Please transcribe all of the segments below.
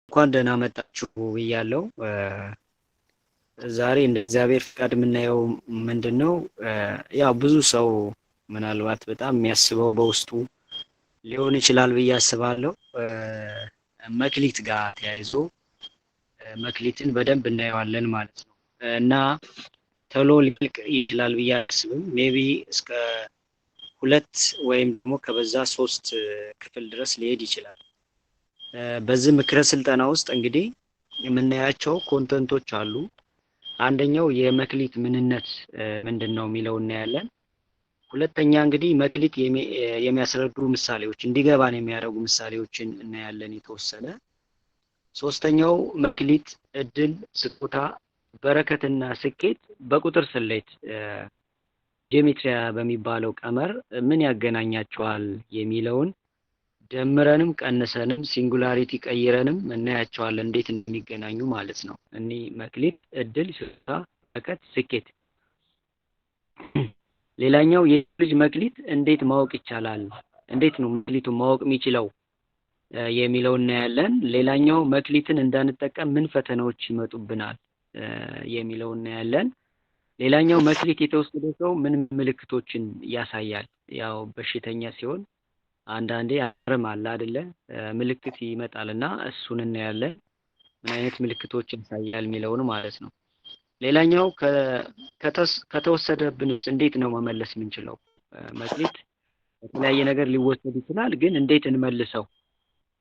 እንኳን ደህና መጣችሁ ብያለሁ። ዛሬ እንደ እግዚአብሔር ፍቃድ የምናየው ምንድነው? ያው ብዙ ሰው ምናልባት በጣም የሚያስበው በውስጡ ሊሆን ይችላል ብዬ አስባለሁ። መክሊት ጋር ተያይዞ መክሊትን በደንብ እናየዋለን ማለት ነው እና ቶሎ ሊልቅ ይችላል ብዬ አስብም። ሜቢ እስከ 2 ወይም ደግሞ ከበዛ 3 ክፍል ድረስ ሊሄድ ይችላል። በዚህ ምክረ ስልጠና ውስጥ እንግዲህ የምናያቸው ኮንተንቶች አሉ። አንደኛው የመክሊት ምንነት ምንድነው የሚለው እናያለን። ሁለተኛ እንግዲህ መክሊት የሚያስረዱ ምሳሌዎች እንዲገባን የሚያደርጉ ምሳሌዎችን እናያለን የተወሰነ። ሶስተኛው መክሊት፣ እድል፣ ስጦታ፣ በረከትና ስኬት በቁጥር ስሌት ጂኦሜትሪያ በሚባለው ቀመር ምን ያገናኛቸዋል የሚለውን ደምረንም ቀንሰንም ሲንጉላሪቲ ቀይረንም እናያቸዋለን እንዴት እንደሚገናኙ ማለት ነው። እኒህ መክሊት፣ እድል፣ ስጦታ፣ በረከት፣ ስኬት። ሌላኛው የልጅ መክሊት እንዴት ማወቅ ይቻላል፣ እንዴት ነው መክሊቱን ማወቅ የሚችለው የሚለው እናያለን። ሌላኛው መክሊትን እንዳንጠቀም ምን ፈተናዎች ይመጡብናል የሚለው እናያለን። ሌላኛው መክሊት የተወሰደ ሰው ምን ምልክቶችን ያሳያል? ያው በሽተኛ ሲሆን አንዳንዴ አርም አለ አይደለ? ምልክት ይመጣልና እሱን እናያለን። ምን አይነት ምልክቶችን ያሳያል የሚለውን ማለት ነው። ሌላኛው ከተወሰደብን እንዴት ነው መመለስ የምንችለው? መክሊት የተለያየ ነገር ሊወሰድ ይችላል፣ ግን እንዴት እንመልሰው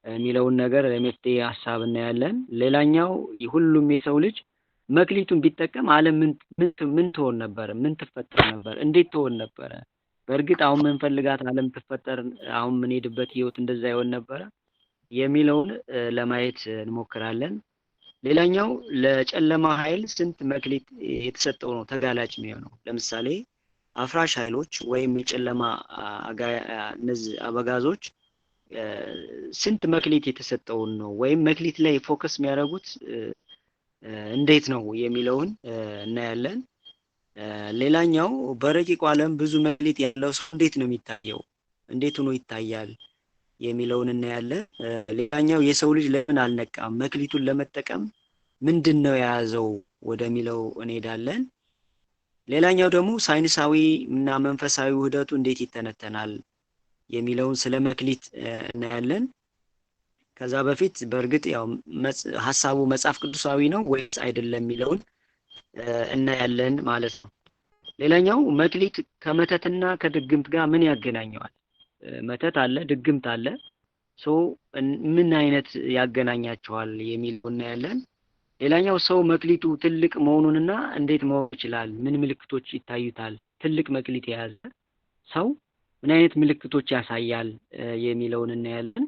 የሚለውን ነገር የመፍትሄ ሀሳብ እናያለን። ሌላኛው ሁሉም የሰው ልጅ መክሊቱን ቢጠቀም ዓለም ምን ትሆን ነበር? ምን ትፈጠር ነበር? እንዴት ትሆን ነበረ? በእርግጥ አሁን የምንፈልጋት ዓለም ትፈጠር፣ አሁን የምንሄድበት ህይወት እንደዛ ይሆን ነበረ የሚለውን ለማየት እንሞክራለን። ሌላኛው ለጨለማ ኃይል ስንት መክሊት የተሰጠው ነው ተጋላጭ የሚሆነው? ለምሳሌ አፍራሽ ኃይሎች ወይም የጨለማ እነዚህ አበጋዞች ስንት መክሊት የተሰጠውን ነው ወይም መክሊት ላይ ፎከስ የሚያደርጉት እንዴት ነው የሚለውን እናያለን። ሌላኛው በረቂቁ ዓለም ብዙ መክሊት ያለው ሰው እንዴት ነው የሚታየው? እንዴት ሆኖ ይታያል የሚለውን እናያለን። ሌላኛው የሰው ልጅ ለምን አልነቃም? መክሊቱን ለመጠቀም ምንድነው የያዘው ወደሚለው እንሄዳለን። ሌላኛው ደግሞ ሳይንሳዊ እና መንፈሳዊ ውህደቱ እንዴት ይተነተናል የሚለውን ስለ መክሊት እናያለን። ከዛ በፊት በእርግጥ ያው ሐሳቡ መጽሐፍ ቅዱሳዊ ነው ወይስ አይደለም የሚለውን እናያለን ማለት ነው። ሌላኛው መክሊት ከመተትና ከድግምት ጋር ምን ያገናኘዋል? መተት አለ፣ ድግምት አለ። ምን አይነት ያገናኛቸዋል የሚለው እናያለን። ሌላኛው ሰው መክሊቱ ትልቅ መሆኑንና እንዴት ማወቅ ይችላል? ምን ምልክቶች ይታዩታል? ትልቅ መክሊት የያዘ ሰው ምን አይነት ምልክቶች ያሳያል የሚለውን እናያለን።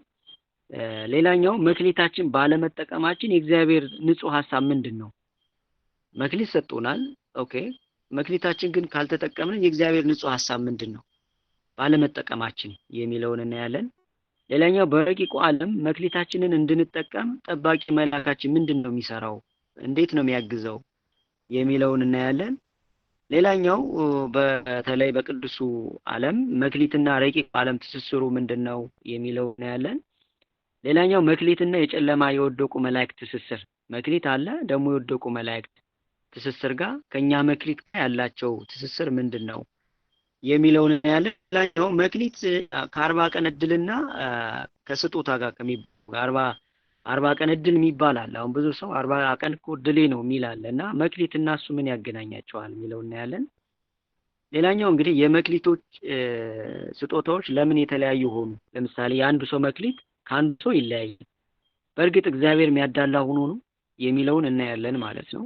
ሌላኛው መክሊታችን ባለመጠቀማችን የእግዚአብሔር ንጹህ ሐሳብ ምንድነው? መክሊት ሰጥቶናል፣ ኦኬ። መክሊታችን ግን ካልተጠቀምን የእግዚአብሔር ንጹህ ሐሳብ ምንድነው ባለመጠቀማችን የሚለውን እናያለን። ሌላኛው በረቂቁ ዓለም መክሊታችንን እንድንጠቀም ጠባቂ መልአካችን ምንድነው የሚሰራው? እንዴት ነው የሚያግዘው የሚለውን እናያለን። ሌላኛው በተለይ በቅዱሱ ዓለም መክሊትና ረቂቅ ዓለም ትስስሩ ምንድነው የሚለው እናያለን። ሌላኛው መክሊትና የጨለማ የወደቁ መላእክት ትስስር፣ መክሊት አለ ደግሞ የወደቁ መላእክት ትስስር ጋር ከኛ መክሊት ጋር ያላቸው ትስስር ምንድነው የሚለውን እናያለን። ሌላኛው መክሊት ከ40 ቀን እድልና ከስጦታ ጋር ከ40 ቀን እድል የሚባል አለ። አሁን ብዙ ሰው 40 ቀን እኮ እድሌ ነው የሚል አለ እና መክሊት እና እሱ ምን ያገናኛቸዋል የሚለውን እናያለን። ሌላኛው እንግዲህ የመክሊቶች ስጦታዎች ለምን የተለያዩ ሆኑ? ለምሳሌ የአንዱ ሰው መክሊት ከአንዱ ሰው ይለያያል። በእርግጥ እግዚአብሔር የሚያዳላ ሆኖ ነው የሚለውን እናያለን ማለት ነው።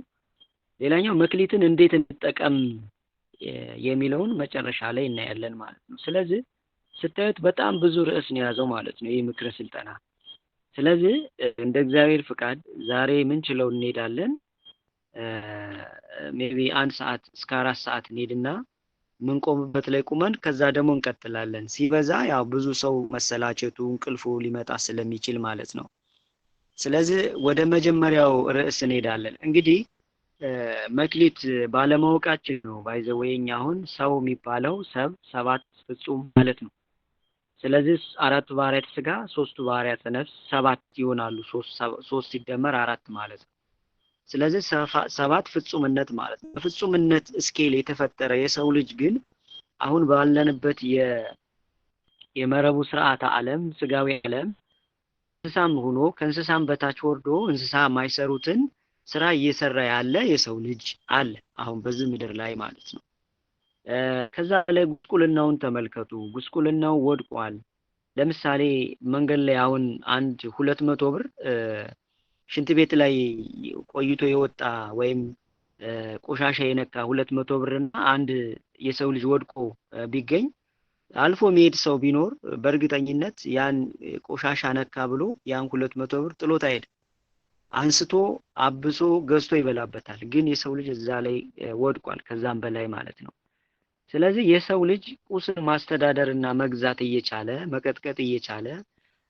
ሌላኛው መክሊትን እንዴት እንጠቀም የሚለውን መጨረሻ ላይ እናያለን ማለት ነው። ስለዚህ ስታዩት በጣም ብዙ ርዕስ ነው የያዘው ማለት ነው ይህ ምክረ ስልጠና። ስለዚህ እንደ እግዚአብሔር ፍቃድ ዛሬ ምንችለው እንሄዳለን። ሜቢ 1 ሰዓት እስከ 4 ሰዓት እንሄድና ምንቆምበት ላይ ቁመን ከዛ ደግሞ እንቀጥላለን። ሲበዛ ያው ብዙ ሰው መሰላቸቱ እንቅልፉ ሊመጣ ስለሚችል ማለት ነው። ስለዚህ ወደ መጀመሪያው ርዕስ እንሄዳለን። እንግዲህ መክሊት ባለማወቃችን ነው ባይዘወይኛ አሁን ሰው የሚባለው ሰብ 7 ፍጹም ማለት ነው። ስለዚህ አራቱ ባህሪያተ ስጋ፣ ሶስቱ ባህሪያተ ነፍስ ሰባት ይሆናሉ። ሶስት ሲደመር አራት ማለት ነው። ስለዚህ ሰባት ፍጹምነት ማለት ነው። በፍጹምነት ስኬል የተፈጠረ የሰው ልጅ ግን አሁን ባለንበት የመረቡ ስርዓተ ዓለም ስጋዊ ዓለም እንስሳም ሆኖ ከእንስሳም በታች ወርዶ እንስሳ የማይሰሩትን ስራ እየሰራ ያለ የሰው ልጅ አለ አሁን በዚህ ምድር ላይ ማለት ነው። ከዛ ላይ ጉስቁልናውን ተመልከቱ። ጉስቁልናው ወድቋል። ለምሳሌ መንገድ ላይ አሁን አንድ 200 ብር ሽንት ቤት ላይ ቆይቶ የወጣ ወይም ቆሻሻ የነካ 200 ብርና አንድ የሰው ልጅ ወድቆ ቢገኝ አልፎ መሄድ ሰው ቢኖር በእርግጠኝነት ያን ቆሻሻ ነካ ብሎ ያን 200 ብር ጥሎት አይሄድም። አንስቶ አብሶ ገዝቶ ይበላበታል። ግን የሰው ልጅ እዛ ላይ ወድቋል፣ ከዛም በላይ ማለት ነው። ስለዚህ የሰው ልጅ ቁስን ማስተዳደርና መግዛት እየቻለ መቀጥቀጥ እየቻለ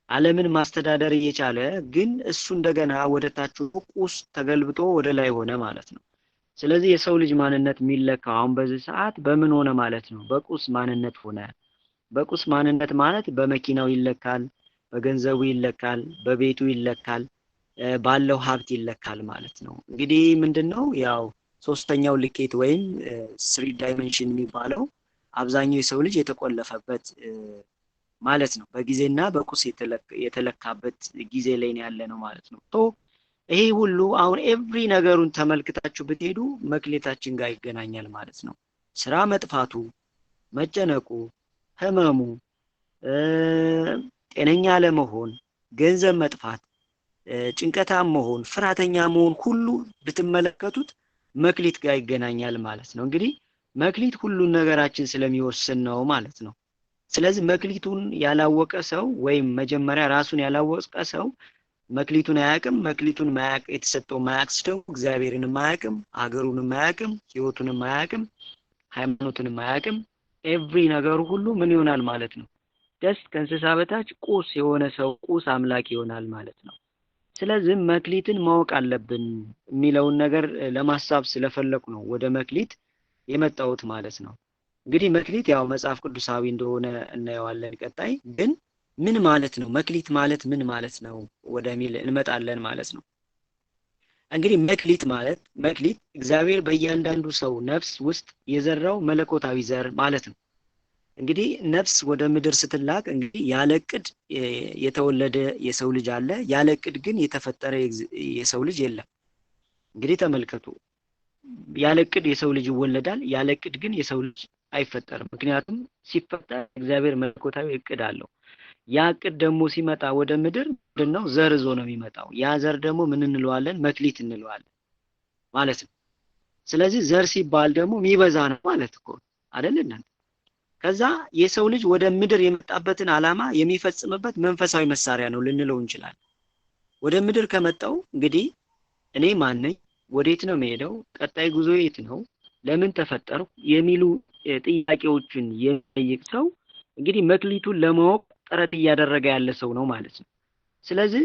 ዓለምን ማስተዳደር እየቻለ ግን እሱ እንደገና ወደ ታች ቁስ ተገልብጦ ወደ ላይ ሆነ ማለት ነው። ስለዚህ የሰው ልጅ ማንነት የሚለካው አሁን በዚህ ሰዓት በምን ሆነ ማለት ነው? በቁስ ማንነት ሆነ። በቁስ ማንነት ማለት በመኪናው ይለካል፣ በገንዘቡ ይለካል፣ በቤቱ ይለካል፣ ባለው ሀብት ይለካል ማለት ነው። እንግዲህ ምንድነው ያው ሶስተኛው ልኬት ወይም 3 ዳይሜንሽን የሚባለው አብዛኛው የሰው ልጅ የተቆለፈበት ማለት ነው። በጊዜና በቁስ የተለካበት ጊዜ ላይ ነው ያለ ነው ማለት ነው። ይሄ ሁሉ አሁን ኤቭሪ ነገሩን ተመልክታችሁ ብትሄዱ መክሌታችን ጋር ይገናኛል ማለት ነው። ስራ መጥፋቱ፣ መጨነቁ፣ ህመሙ፣ ጤነኛ ለመሆን፣ ገንዘብ መጥፋት፣ ጭንቀታም መሆን፣ ፍራተኛ መሆን ሁሉ ብትመለከቱት መክሊት ጋር ይገናኛል ማለት ነው። እንግዲህ መክሊት ሁሉን ነገራችን ስለሚወስን ነው ማለት ነው። ስለዚህ መክሊቱን ያላወቀ ሰው ወይም መጀመሪያ ራሱን ያላወቀ ሰው መክሊቱን አያውቅም። መክሊቱን ማያውቅ የተሰጠው ማያውቅ ሰው እግዚአብሔርንም አያውቅም፣ ሀገሩንም አያውቅም፣ ህይወቱንም አያውቅም፣ ሃይማኖቱንም አያውቅም። ኤቭሪ ነገሩ ሁሉ ምን ይሆናል ማለት ነው? ደስ ከእንስሳ በታች ቁስ የሆነ ሰው ቁስ አምላክ ይሆናል ማለት ነው። ስለዚህ መክሊትን ማወቅ አለብን የሚለውን ነገር ለማሳብ ስለፈለኩ ነው ወደ መክሊት የመጣሁት ማለት ነው። እንግዲህ መክሊት ያው መጽሐፍ ቅዱሳዊ እንደሆነ እናየዋለን። ቀጣይ ግን ምን ማለት ነው? መክሊት ማለት ምን ማለት ነው ወደሚል እንመጣለን ማለት ነው። እንግዲህ መክሊት እግዚአብሔር በእያንዳንዱ ሰው ነፍስ ውስጥ የዘራው መለኮታዊ ዘር ማለት ነው። እንግዲህ ነፍስ ወደ ምድር ስትላክ እንግዲህ ያለ ዕቅድ የተወለደ የሰው ልጅ አለ፣ ያለ ዕቅድ ግን የተፈጠረ የሰው ልጅ የለም። እንግዲህ ተመልከቱ፣ ያለ ዕቅድ የሰው ልጅ ይወለዳል፣ ያለ ዕቅድ ግን የሰው ልጅ አይፈጠርም። ምክንያቱም ሲፈጠር እግዚአብሔር መለኮታዊ ዕቅድ አለው። ያ ዕቅድ ደግሞ ሲመጣ ወደ ምድር ምንድነው? ዘር ይዞ ነው የሚመጣው። ያ ዘር ደግሞ ምን እንለዋለን? መክሊት እንለዋለን ማለት ነው። ስለዚህ ዘር ሲባል ደግሞ የሚበዛ ነው ማለት እኮ አይደል? ከዛ የሰው ልጅ ወደ ምድር የመጣበትን ዓላማ የሚፈጽምበት መንፈሳዊ መሳሪያ ነው ልንለው እንችላለን። ወደ ምድር ከመጣው እንግዲህ እኔ ማን ነኝ? ወዴት ነው የምሄደው? ቀጣይ ጉዞ የት ነው? ለምን ተፈጠርኩ? የሚሉ ጥያቄዎችን የሚጠይቅ ሰው እንግዲህ መክሊቱን ለማወቅ ጥረት እያደረገ ያለ ሰው ነው ማለት ነው። ስለዚህ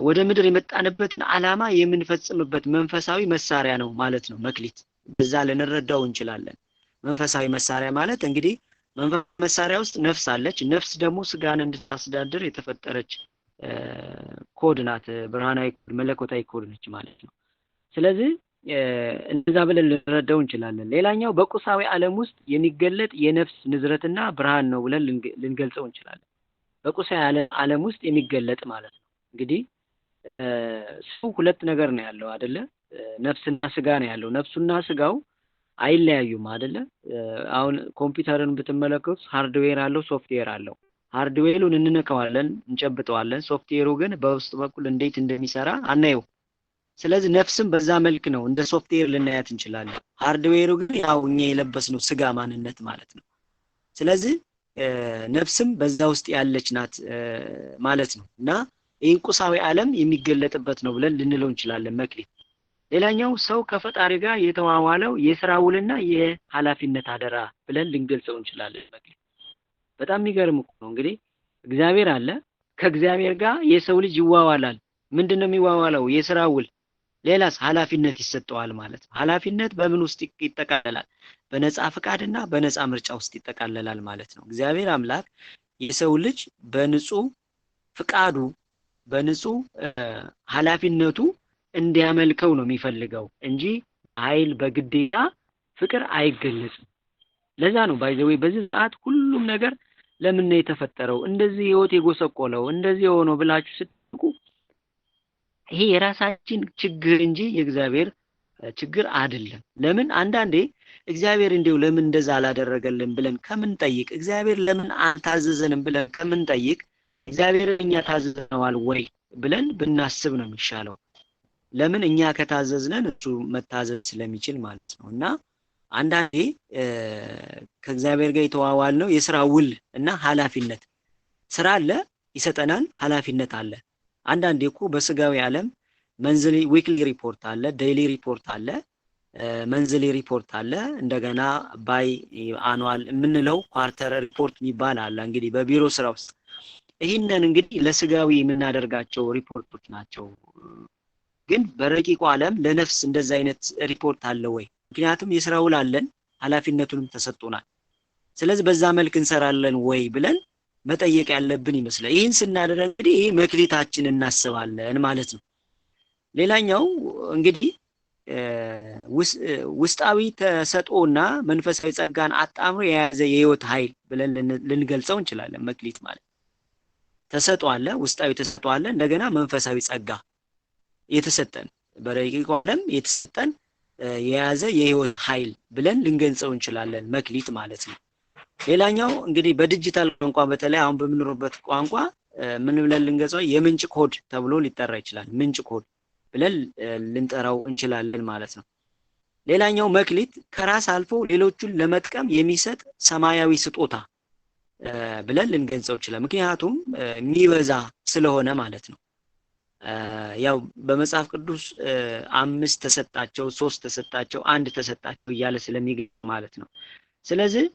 ወደ ምድር የመጣንበትን ዓላማ የምንፈጽምበት መንፈሳዊ መሳሪያ ነው ማለት ነው መክሊት። በዛ ልንረዳው እንችላለን። መንፈሳዊ መሳሪያ ማለት እንግዲህ መንፈሳዊ መሳሪያ ውስጥ ነፍስ አለች። ነፍስ ደግሞ ስጋን እንድታስተዳድር የተፈጠረች ኮድ ናት። ብርሃናዊ ኮድ፣ መለኮታዊ ኮድ ነች ማለት ነው። ስለዚህ እንደዛ ብለን ልንረዳው እንችላለን። ሌላኛው በቁሳዊ ዓለም ውስጥ የሚገለጥ የነፍስ ንዝረትና ብርሃን ነው ብለን ልንገልጸው እንችላለን። በቁሳዊ ዓለም ውስጥ የሚገለጥ ማለት ነው። እንግዲህ ሰው ሁለት ነገር ነው ያለው አይደለ? ነፍስና ስጋ ነው ያለው። ነፍሱና ስጋው አይለያዩም አይደለ? አሁን ኮምፒውተርን ብትመለከቱ ሃርድዌር አለው፣ ሶፍትዌር አለው። ሃርድዌሩን እንነካዋለን፣ እንጨብጠዋለን። ሶፍትዌሩ ግን በውስጥ በኩል እንዴት እንደሚሰራ አናየው። ስለዚህ ነፍስም በዛ መልክ ነው እንደ ሶፍትዌር ልናያት እንችላለን። ሃርድዌሩ ግን ያው እኛ የለበስነው ስጋ ማንነት ማለት ነው። ስለዚህ ነፍስም በዛ ውስጥ ያለች ናት ማለት ነው። እና ይህን ቁሳዊ ዓለም የሚገለጥበት ነው ብለን ልንለው እንችላለን መክሊት። ሌላኛው ሰው ከፈጣሪ ጋር የተዋዋለው የሥራ ውልና የኃላፊነት አደራ ብለን ልንገልጸው እንችላለን መክሊት። በጣም የሚገርም ነው። እንግዲህ እግዚአብሔር አለ፣ ከእግዚአብሔር ጋር የሰው ልጅ ይዋዋላል። ምንድነው የሚዋዋለው? የሥራ ውል። ሌላስ ኃላፊነት ይሰጠዋል ማለት ነው። ኃላፊነት በምን ውስጥ ይጠቃለላል? በነፃ ፍቃድና በነፃ ምርጫ ውስጥ ይጠቃለላል ማለት ነው። እግዚአብሔር አምላክ የሰው ልጅ በንጹህ ፍቃዱ በንጹህ ኃላፊነቱ እንዲያመልከው ነው የሚፈልገው እንጂ ኃይል በግዴታ ፍቅር አይገለጽም። ለዛ ነው ባይዘዌ በዚህ ሰዓት ሁሉም ነገር ለምን ነው የተፈጠረው እንደዚህ ህይወት የጎሰቆለው እንደዚህ ሆኖ ብላችሁ ስትጠይቁ ይሄ የራሳችን ችግር እንጂ የእግዚአብሔር ችግር አይደለም። ለምን አንዳንዴ እግዚአብሔር እንደው ለምን እንደዛ አላደረገልን ብለን ከምን ጠይቅ እግዚአብሔር ለምን አልታዘዘንም ብለን ከምን ጠይቅ እግዚአብሔር እኛ ታዘዘነዋል ወይ ብለን ብናስብ ነው የሚሻለው። ለምን እኛ ከታዘዝነን እሱ መታዘዝ ስለሚችል ማለት ነው። እና አንዳንዴ ከእግዚአብሔር ጋር የተዋዋል ነው የሥራ ውል እና ኃላፊነት ስራ አለ ይሰጠናል፣ ኃላፊነት አለ። አንዳንዴ እኮ በስጋዊ ዓለም መንዝሊ ዊክሊ ሪፖርት አለ፣ ዴይሊ ሪፖርት አለ፣ መንዝሊ ሪፖርት አለ፣ እንደገና ባይ አኑዋል የምንለው ኳርተር ሪፖርት የሚባል አለ። እንግዲህ በቢሮ ስራ ውስጥ ይህንን እንግዲህ ለስጋዊ የምናደርጋቸው ሪፖርቶች ናቸው። ግን በረቂቁ ዓለም ለነፍስ እንደዛ አይነት ሪፖርት አለ ወይ? ምክንያቱም የሥራ ውል አለን፣ ኃላፊነቱንም ተሰጥቶናል። ስለዚህ በዛ መልክ እንሰራለን ወይ ብለን መጠየቅ ያለብን ይመስላል። ይህን ስናደርግ እንግዲህ ይሄ መክሊታችን እናስባለን ማለት ነው። ሌላኛው እንግዲህ ውስጣዊ ተሰጥኦና መንፈሳዊ ጸጋን አጣምሮ የያዘ የህይወት ኃይል ብለን ልንገልጸው እንችላለን። መክሊት ማለት ተሰጥኦ አለ፣ ውስጣዊ ተሰጥኦ አለ፣ እንደገና መንፈሳዊ ጸጋ የተሰጠን በረቂቁ ዓለም የተሰጠን የያዘ የህይወት ኃይል ብለን ልንገልጸው እንችላለን መክሊት ማለት ነው። ሌላኛው እንግዲህ በዲጂታል ቋንቋ በተለይ አሁን በምንኖርበት ቋንቋ ምን ብለን ልንገልጸው የምንጭ ኮድ ተብሎ ሊጠራ ይችላል። ምንጭ ኮድ ብለን ልንጠራው እንችላለን ማለት ነው። ሌላኛው መክሊት ከራስ አልፎ ሌሎቹን ለመጥቀም የሚሰጥ ሰማያዊ ስጦታ ብለን ልንገልጸው ይችላል። ምክንያቱም የሚበዛ ስለሆነ ማለት ነው። ያው በመጽሐፍ ቅዱስ 5 ተሰጣቸው፣ 3 ተሰጣቸው፣ 1 ተሰጣቸው እያለ ስለሚገልጽ ማለት ነው። ስለዚህ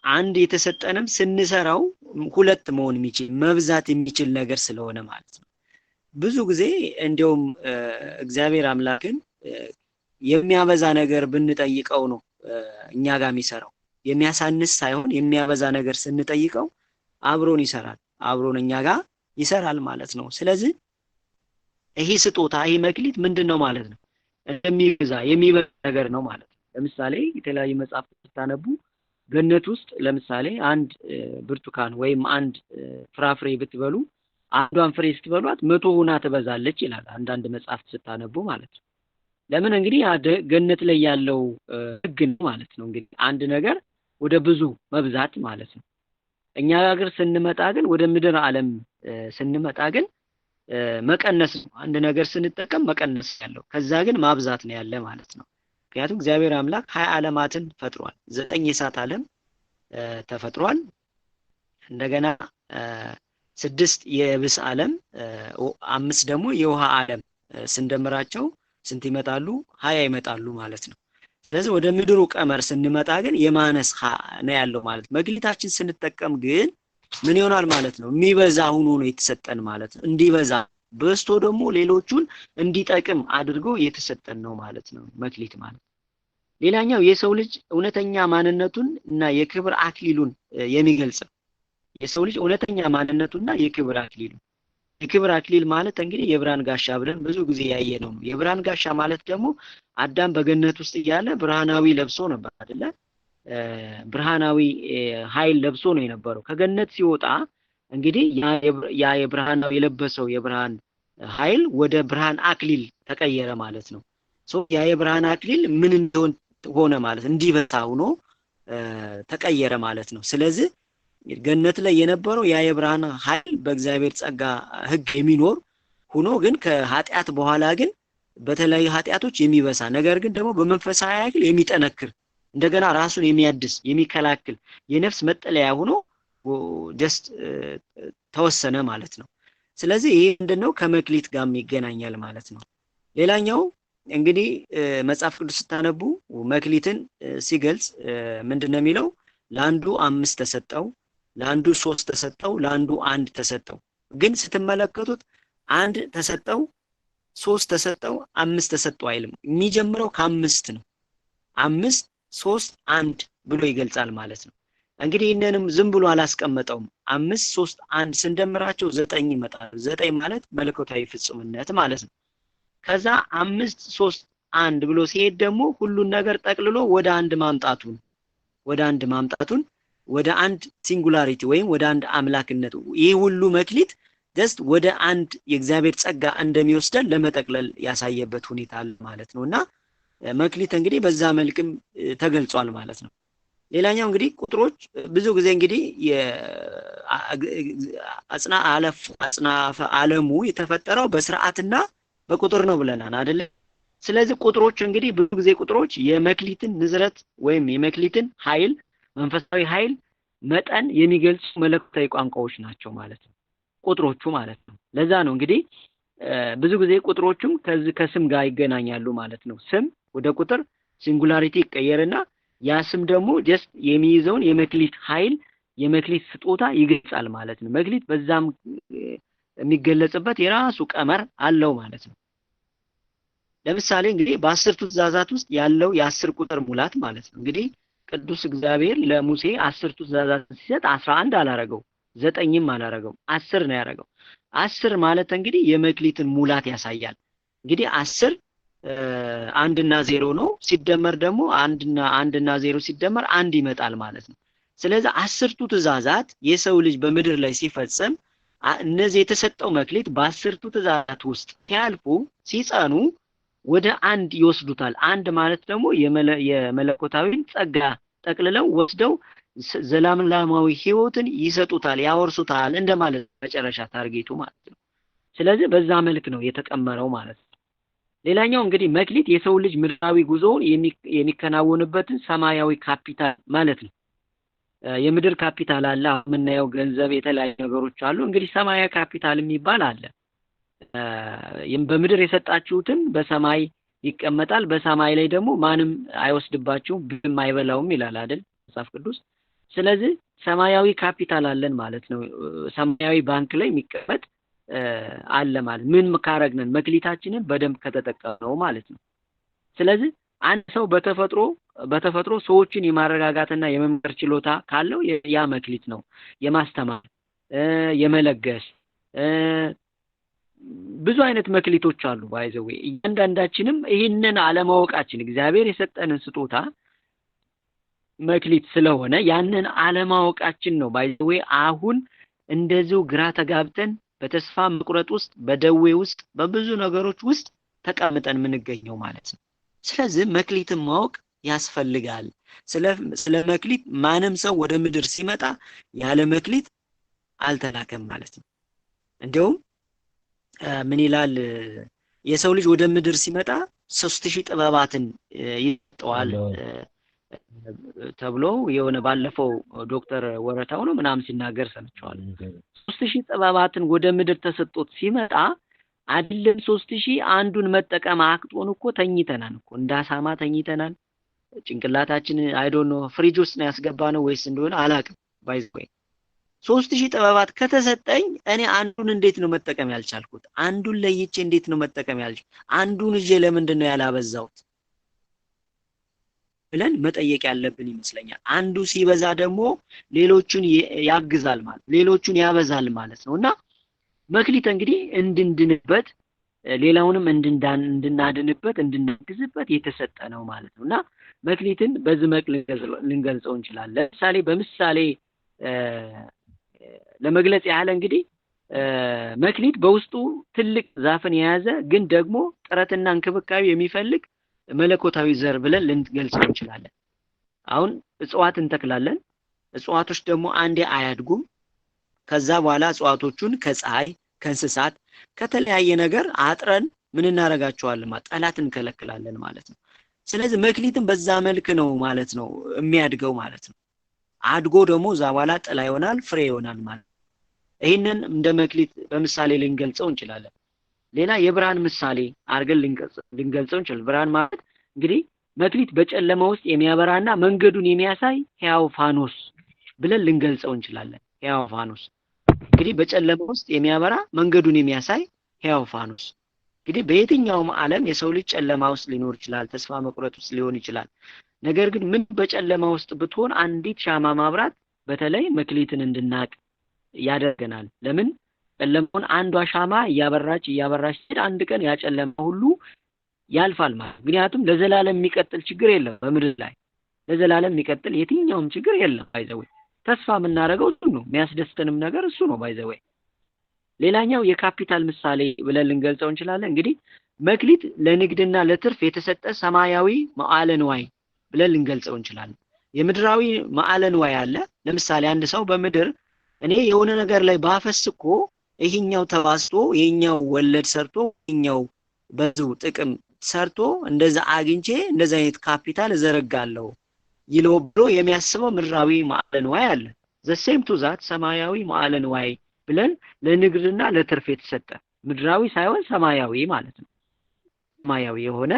አንድ የተሰጠንም ስንሰራው 2 መሆን የሚችል መብዛት የሚችል ነገር ስለሆነ ማለት ነው። ብዙ ጊዜ እንደውም እግዚአብሔር አምላክን የሚያበዛ ነገር ብንጠይቀው ነው እኛ ጋር የሚሰራው። የሚያሳንስ ሳይሆን የሚያበዛ ነገር ስንጠይቀው አብሮን ይሰራል፣ አብሮን እኛ ጋር ይሰራል ማለት ነው። ስለዚህ ይሄ ስጦታ ይሄ መክሊት ምንድነው ማለት ነው? የሚበዛ ነገር ነው ማለት ነው። ለምሳሌ የተለያዩ መጽሐፍት ስታነቡ ገነት ውስጥ ለምሳሌ አንድ ብርቱካን ወይም አንድ ፍራፍሬ ብትበሉ አንዷን ፍሬ ስትበሏት 100 ሆና ትበዛለች ይላል አንዳንድ መጽሐፍት ስታነቡ ማለት ነው። ለምን እንግዲህ ገነት ላይ ያለው ህግ ነው ማለት ነው። እንግዲህ አንድ ነገር ወደ ብዙ መብዛት ማለት ነው። እኛ ሀገር ስንመጣ ግን ወደ ምድር ዓለም ስንመጣ ግን መቀነስ ነው። አንድ ነገር ስንጠቀም መቀነስ ያለው ከዛ ግን ማብዛት ነው ያለ ማለት ነው። ምክንያቱም እግዚአብሔር አምላክ 20 ዓለማትን ፈጥሯል። 9 የእሳት ዓለም ተፈጥሯል። እንደገና 6 የብስ ዓለም 5 ደግሞ የውሃ ዓለም ስንደምራቸው ስንት ይመጣሉ? 20 ይመጣሉ ማለት ነው። ስለዚህ ወደ ምድሩ ቀመር ስንመጣ ግን የማነስ ነው ያለው ማለት ነው። መክሊታችን ስንጠቀም ግን ምን ይሆናል ማለት ነው? የሚበዛ ሆኖ ነው የተሰጠን ማለት ነው። እንዲበዛ በስቶ ደግሞ ሌሎቹን እንዲጠቅም አድርጎ የተሰጠን ነው ማለት ነው መክሊት ማለት። ሌላኛው የሰው ልጅ እውነተኛ ማንነቱን እና የክብር አክሊሉን የሚገልጽ ነው። የሰው ልጅ እውነተኛ ማንነቱና የክብር አክሊሉ። የክብር አክሊል ማለት እንግዲህ የብርሃን ጋሻ ብለን ብዙ ጊዜ ያየነው ነው። የብርሃን ጋሻ ማለት ደግሞ አዳም በገነት ውስጥ እያለ ብርሃናዊ ለብሶ ነበር አይደለ? ብርሃናዊ ኃይል ለብሶ ነው የነበረው። ከገነት ሲወጣ እንግዲህ ያ የብርሃናዊ የለበሰው የብርሃን ኃይል ወደ ብርሃን አክሊል ተቀየረ ማለት ነው። ያ የብርሃን አክሊል ምን እንደሆነ ሆነ ማለት እንዲበዛ ሆኖ ተቀየረ ማለት ነው። ስለዚህ ገነት ላይ የነበረው ያ የብርሃን ኃይል በእግዚአብሔር ጸጋ ሕግ የሚኖር ሆኖ ግን ከኃጢአት በኋላ ግን በተለያዩ ኃጢአቶች የሚበሳ ነገር ግን ደግሞ በመንፈሳዊ ኃይል የሚጠነክር እንደገና ራሱን የሚያድስ የሚከላከል የነፍስ መጠለያ ሆኖ ጀስት ተወሰነ ማለት ነው። ስለዚህ ይሄ ምንድነው ከመክሊት ጋር ይገናኛል ማለት ነው። ሌላኛው እንግዲህ መጽሐፍ ቅዱስ ስታነቡ መክሊትን ሲገልጽ ምንድነው የሚለው? ለአንዱ 5 ተሰጠው፣ ለአንዱ 3 ተሰጠው፣ ለአንዱ 1 ተሰጠው። ግን ስትመለከቱት 1 ተሰጠው፣ 3 ተሰጠው፣ 5 ተሰጠው አይልም። የሚጀምረው ከ5 ነው። 5 3 1 ብሎ ይገልጻል ማለት ነው። እንግዲህ እነንም ዝም ብሎ አላስቀመጠውም። 5 3 1 ስንደምራቸው 9 ይመጣል። 9 ማለት መለኮታዊ ፍጹምነት ማለት ነው። ከዛ 5 3 1 ብሎ ሲሄድ ደግሞ ሁሉን ነገር ጠቅልሎ ወደ አንድ ማምጣቱን ወደ አንድ ሲንጉላሪቲ ወይም ወደ አንድ አምላክነት ይህ ሁሉ መክሊት ጀስት ወደ አንድ የእግዚአብሔር ጸጋ እንደሚወስደን ለመጠቅለል ያሳየበት ሁኔታ አለ ማለት ነውና መክሊት እንግዲህ በዛ መልክም ተገልጿል ማለት ነው። ሌላኛው እንግዲህ ቁጥሮች ብዙ ጊዜ እንግዲህ አጽናፈ ዓለሙ የተፈጠረው በስርዓትና በቁጥር ነው ብለናል አይደል? ስለዚህ ቁጥሮች እንግዲህ ብዙ ጊዜ ቁጥሮች የመክሊትን ንዝረት ወይም የመክሊትን ኃይል መንፈሳዊ ኃይል መጠን የሚገልጹ መለኮታዊ ቋንቋዎች ናቸው ማለት ነው ቁጥሮቹ ማለት ነው። ለዛ ነው እንግዲህ ብዙ ጊዜ ቁጥሮቹም ከስም ጋር ይገናኛሉ ማለት ነው። ስም ወደ ቁጥር ሲንጉላሪቲ ይቀየርና ያ ስም ደግሞ ጀስት የሚይዘውን የመክሊት ኃይል የመክሊት ስጦታ ይገልጻል ማለት ነው። መክሊት በዛም የሚገለጽበት የራሱ ቀመር አለው ማለት ነው። ለምሳሌ እንግዲህ በ10ቱ ትእዛዛት ውስጥ ያለው የ10 ቁጥር ሙላት ማለት ነው። እንግዲህ ቅዱስ እግዚአብሔር ለሙሴ 10ቱ ትእዛዛት ሲሰጥ 11 አላረገው 9ም አላረገው 10 ነው ያረገው። 10 ማለት እንግዲህ የመክሊትን ሙላት ያሳያል። እንግዲህ 10 1 እና 0 ነው ሲደመር ደግሞ 1 እና 0 ሲደመር 1 ይመጣል ማለት ነው። ስለዚህ 10ቱ ትእዛዛት የሰው ልጅ በምድር ላይ ሲፈጽም እነዚህ የተሰጠው መክሊት በ10ቱ ትእዛዛት ውስጥ ሲያልፉ ሲጸኑ ወደ አንድ ይወስዱታል። አንድ ማለት ደግሞ የመለኮታዊን ጸጋ ጠቅልለው ወስደው ዘላለማዊ ህይወትን ይሰጡታል ያወርሱታል እንደማለት መጨረሻ ታርጌቱ ማለት ነው። ስለዚህ በዛ መልክ ነው የተቀመረው ማለት ነው። ሌላኛው እንግዲህ መክሊት የሰው ልጅ ምድራዊ ጉዞውን የሚከናወንበትን ሰማያዊ ካፒታል ማለት ነው። የምድር ካፒታል አለ፣ የምናየው ገንዘብ የተለያዩ ነገሮች አሉ። እንግዲህ ሰማያዊ ካፒታል የሚባል አለ። በምድር የሰጣችሁትን በሰማይ ይቀመጣል፣ በሰማይ ላይ ደግሞ ማንም አይወስድባችሁም ብም አይበላውም ይላል አይደል መጽሐፍ ቅዱስ። ስለዚህ ሰማያዊ ካፒታል አለን ማለት ነው። ሰማያዊ ባንክ ላይ የሚቀመጥ አለ ማለት ምን ካረግነን መክሊታችንን በደንብ ከተጠቀመው ማለት ነው። ስለዚህ አንድ ሰው በተፈጥሮ ሰዎችን የማረጋጋትና የመምከር ችሎታ ካለው ያ መክሊት ነው። የማስተማር የመለገስ ብዙ አይነት መክሊቶች አሉ ባይዘው። እያንዳንዳችንም ይህንን አለማወቃችን እግዚአብሔር የሰጠንን ስጦታ መክሊት ስለሆነ ያንን አለማወቃችን ነው ባይዘው አሁን እንደዚሁ ግራ ተጋብተን በተስፋ መቁረጥ ውስጥ በደዌ ውስጥ በብዙ ነገሮች ውስጥ ተቀምጠን የምንገኘው ማለት ነው። ስለዚህ መክሊትን ማወቅ ያስፈልጋል። ስለ መክሊት ማንም ሰው ወደ ምድር ሲመጣ ያለ መክሊት አልተላከም ማለት ነው። እንደውም ምን ይላል የሰው ልጅ ወደ ምድር ሲመጣ 3000 ጥበባትን ይጠዋል ተብሎ የሆነ ባለፈው ዶክተር ወረታው ነው ምናምን ሲናገር ሰምቻለሁ። 3000 ጥበባትን ወደ ምድር ተሰጥቶት ሲመጣ አይደለም 3000 አንዱን መጠቀም አቅቶን እኮ ተኝተናል እኮ እንዳሳማ ተኝተናል። ጭንቅላታችን አይ ዶንት ኖ ፍሪጅ ውስጥ ነው ያስገባነው ወይስ እንደሆነ አላቅም። ባይዘው 3000 ጥበባት ከተሰጠኝ እኔ አንዱን እንዴት ነው መጠቀም ያልቻልኩት? አንዱን ለይቼ እንዴት ነው መጠቀም ያልቻልኩት? አንዱን እጄ ለምንድን ነው ያላበዛሁት ብለን መጠየቅ ያለብን ይመስለኛል። አንዱ ሲበዛ ደግሞ ሌሎቹን ያግዛል ማለት ሌሎቹን ያበዛል ማለት ነውና መክሊት እንግዲህ እንድንድንበት ሌላውንም እንድናድንበት እንድናግዝበት የተሰጠ ነው ማለት ነውና መክሊትን በዚህ መልክ ልንገልጸው እንችላለን። ለምሳሌ በምሳሌ ለመግለጽ ያህል እንግዲህ መክሊት በውስጡ ትልቅ ዛፍን የያዘ ግን ደግሞ ጥረትና እንክብካቤ የሚፈልግ መለኮታዊ ዘር ብለን ልንገልጸው እንችላለን። አሁን እጽዋት እንተክላለን። እጽዋቶች ደግሞ አንዴ አያድጉም። ከዛ በኋላ እጽዋቶቹን ከፀሐይ ከእንስሳት ከተለያየ ነገር አጥረን ምን እናረጋቸዋለን ማለት ጠላት እንከለክላለን ማለት ነው። ስለዚህ መክሊትን በዛ መልክ ነው ማለት ነው የሚያድገው ማለት ነው። አድጎ ደግሞ እዛ በኋላ ጥላ ይሆናል ፍሬ ይሆናል ማለት ነው። ይሄንን እንደ መክሊት በምሳሌ ልንገልጸው እንችላለን። ሌላ የብርሃን ምሳሌ አድርገን ልንገልጸው እንችላለን። ብርሃን ማለት እንግዲህ መክሊት በጨለማ ውስጥ የሚያበራና መንገዱን የሚያሳይ ሕያው ፋኖስ ብለን ልንገልጸው እንችላለን። ሕያው ፋኖስ እንግዲህ በጨለማ ውስጥ የሚያበራ መንገዱን የሚያሳይ ሕያው ፋኖስ። እንግዲህ በየትኛውም ዓለም የሰው ልጅ ጨለማ ውስጥ ሊኖር ይችላል፣ ተስፋ መቁረጥ ውስጥ ሊሆን ይችላል። ነገር ግን ምን በጨለማ ውስጥ ብትሆን አንዲት ሻማ ማብራት በተለይ መክሊትን እንድናቅ ያደርገናል። ለምን ጨለማውን አንዷ ሻማ እያበራች ሲሄድ አንድ ቀን ያ ጨለማ ሁሉ ያልፋል ማለት። ምክንያቱም ለዘላለም የሚቀጥል ችግር የለም በምድር ላይ ለዘላለም የሚቀጥል የትኛውም ችግር የለም። ባይዘው ተስፋ የምናደርገው እሱ ነው። የሚያስደስተንም ነገር እሱ ነው ባይዘው። ሌላኛው የካፒታል ምሳሌ ብለን ልንገልጸው እንችላለን። እንግዲህ መክሊት ለንግድና ለትርፍ የተሰጠ ሰማያዊ መዋዕለ ንዋይ ብለን ልንገልጸው እንችላለን። የምድራዊ መዋዕለ ንዋይ አለ። ለምሳሌ አንድ ሰው በምድር እኔ የሆነ ነገር ላይ ባፈስኮ ይሄኛው ተባስቶ ይሄኛው ወለድ ሰርቶ ይሄኛው በዙ ጥቅም ሰርቶ እንደዛ አግኝቼ እንደዛ አይነት ካፒታል እዘረጋለሁ ይለው ብሎ የሚያስበው ምድራዊ መዋዕለ ንዋይ አለ። ዘሴም ቱ ዛት ሰማያዊ መዋዕለ ንዋይ ብለን ለንግድና ለትርፍ የተሰጠ ምድራዊ ሳይሆን ሰማያዊ ማለት ነው። ሰማያዊ የሆነ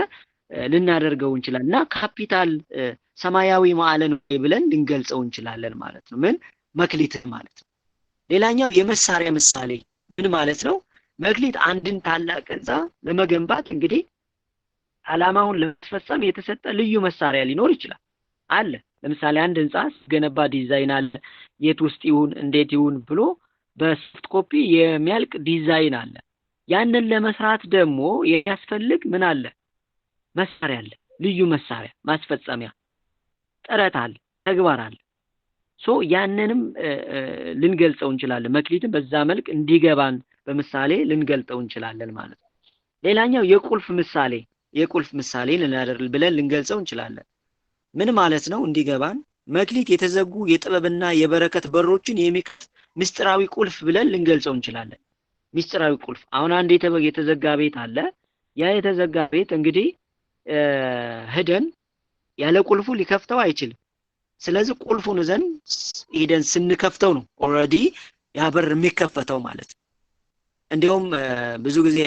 ልናደርገው እንችላለን እና ካፒታል ሰማያዊ መዋዕለ ንዋይ ብለን ልንገልጸው እንችላለን ማለት ነው። ምን መክሊት ማለት ነው። ሌላኛው የመሳሪያ ምሳሌ ምን ማለት ነው? መክሊት አንድን ታላቅ ህንጻ ለመገንባት እንግዲህ ዓላማውን ለማስፈጸም የተሰጠ ልዩ መሳሪያ ሊኖር ይችላል አለ። ለምሳሌ አንድ ህንጻ ሲገነባ ዲዛይን አለ። የት ውስጥ ይሁን እንዴት ይሁን ብሎ በሶፍት ኮፒ የሚያልቅ ዲዛይን አለ። ያንን ለመስራት ደግሞ የሚያስፈልግ ምን አለ? መሳሪያ አለ። ልዩ መሳሪያ ማስፈጸሚያ ጥረት አለ፣ ተግባር አለ። ያንንም ልንገልጸው እንችላለን። መክሊትን በዛ መልክ እንዲገባን በምሳሌ ልንገልጸው እንችላለን ማለት ነው። ሌላኛው የቁልፍ ምሳሌ ልናደርግ ብለን ልንገልጸው እንችላለን። ምን ማለት ነው? እንዲገባን መክሊት የተዘጉ የጥበብና የበረከት በሮችን የሚከፍት ምስጢራዊ ቁልፍ ብለን ልንገልጸው እንችላለን። ምስጢራዊ ቁልፍ አሁን አንድ የተዘጋ ቤት አለ። ያ የተዘጋ ቤት እንግዲህ ሄደን ያለ ቁልፉ ሊከፍተው አይችልም። ስለዚህ ቁልፉን ዘን ሄደን ስንከፍተው ነው ኦሬዲ ያ በር የሚከፈተው ማለት ነው። እንዲሁም ብዙ ጊዜ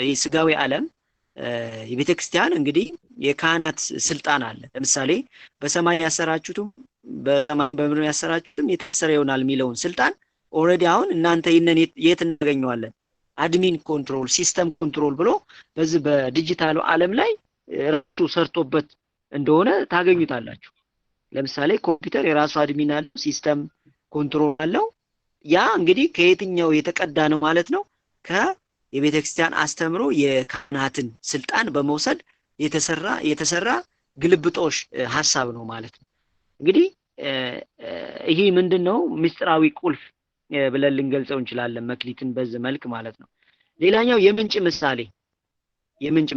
የስጋዊ ዓለም የቤተክርስቲያን እንግዲህ የካህናት ስልጣን አለ። ለምሳሌ በሰማይ ያሰራችሁትም በምድር ያሰራችሁትም የታሰረ ይሆናል የሚለውን ስልጣን ኦሬዲ አሁን እናንተ ይነን የት እናገኘዋለን? አድሚን ኮንትሮል፣ ሲስተም ኮንትሮል ብሎ በዚህ በዲጂታሉ ዓለም ላይ ራሱ ሰርቶበት እንደሆነ ታገኙታላችሁ። ለምሳሌ ኮምፒውተር የራሱ አድሚን አለው፣ ሲስተም ኮንትሮል አለው። ያ እንግዲህ ከየትኛው የተቀዳ ነው ማለት ነው? ከየቤተክርስቲያን አስተምሮ የካህናትን ስልጣን በመውሰድ የተሰራ ግልብጦሽ ሐሳብ ነው ማለት ነው። እንግዲህ ይሄ ምንድነው? ምስጢራዊ ቁልፍ ብለን ልንገልጸው እንችላለን መክሊትን በዚህ መልክ ማለት ነው። ሌላኛው የምንጭ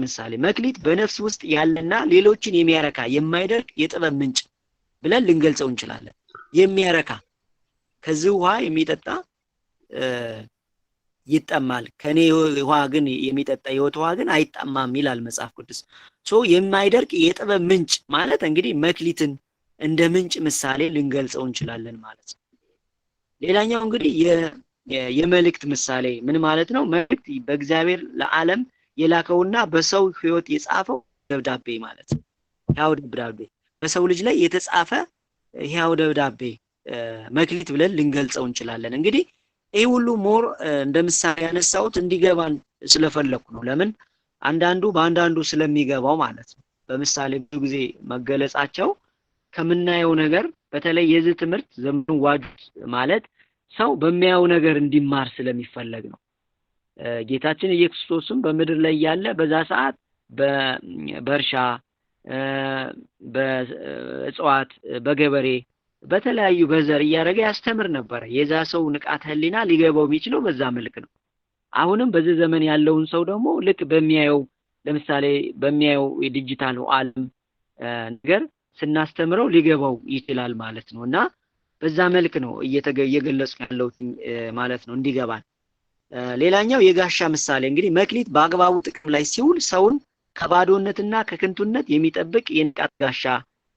ምሳሌ መክሊት በነፍስ ውስጥ ያለና ሌሎችን የሚያረካ የማይደርቅ የጥበብ ምንጭ ብለን ልንገልጸው እንችላለን። የሚያረካ ከዚህ ውሃ የሚጠጣ ይጠማል፣ ከኔ ውሃ ግን የሚጠጣ የህይወት ውሃ ግን አይጠማም ይላል መጽሐፍ ቅዱስ። የማይደርቅ የጥበብ ምንጭ ማለት እንግዲህ መክሊትን እንደ ምንጭ ምሳሌ ልንገልጸው እንችላለን ማለት ነው። ሌላኛው እንግዲህ የመልእክት ምሳሌ ምን ማለት ነው? መልእክት በእግዚአብሔር ለዓለም የላከውና በሰው ህይወት የጻፈው ደብዳቤ ማለት ነው። ያው ደብዳቤ በሰው ልጅ ላይ የተጻፈ ያው ደብዳቤ መክሊት ብለን ልንገልጸው እንችላለን። እንግዲህ ይሄ ሁሉ ሞር እንደ ምሳሌ ያነሳሁት እንዲገባን ስለፈለኩ ነው። ለምን አንዳንዱ በአንዳንዱ ስለሚገባው ማለት ነው። በምሳሌ ብዙ ጊዜ መገለጻቸው ከምናየው ነገር በተለይ የዚህ ትምህርት ዘመኑ ዋጁት ማለት ሰው በሚያየው ነገር እንዲማር ስለሚፈለግ ነው። ጌታችን ኢየሱስ ክርስቶስም በምድር ላይ ያለ በዛ ሰዓት በእርሻ በእጽዋት በገበሬ በተለያዩ በዘር እያደረገ ያስተምር ነበር። የዛ ሰው ንቃተ ህሊና ሊገባው የሚችለው በዛ መልክ ነው። አሁንም በዚህ ዘመን ያለውን ሰው ደግሞ ልክ በሚያየው ለምሳሌ በሚያየው የዲጂታል ዓለም ነገር ስናስተምረው ሊገባው ይችላል ማለት ነው። እና በዛ መልክ ነው እየገለጽ ያለው ማለት ነው እንዲገባን። ሌላኛው የጋሻ ምሳሌ እንግዲህ መክሊት በአግባቡ ጥቅም ላይ ሲውል ሰውን ከባዶነትና ከክንቱነት የሚጠብቅ የንቃት ጋሻ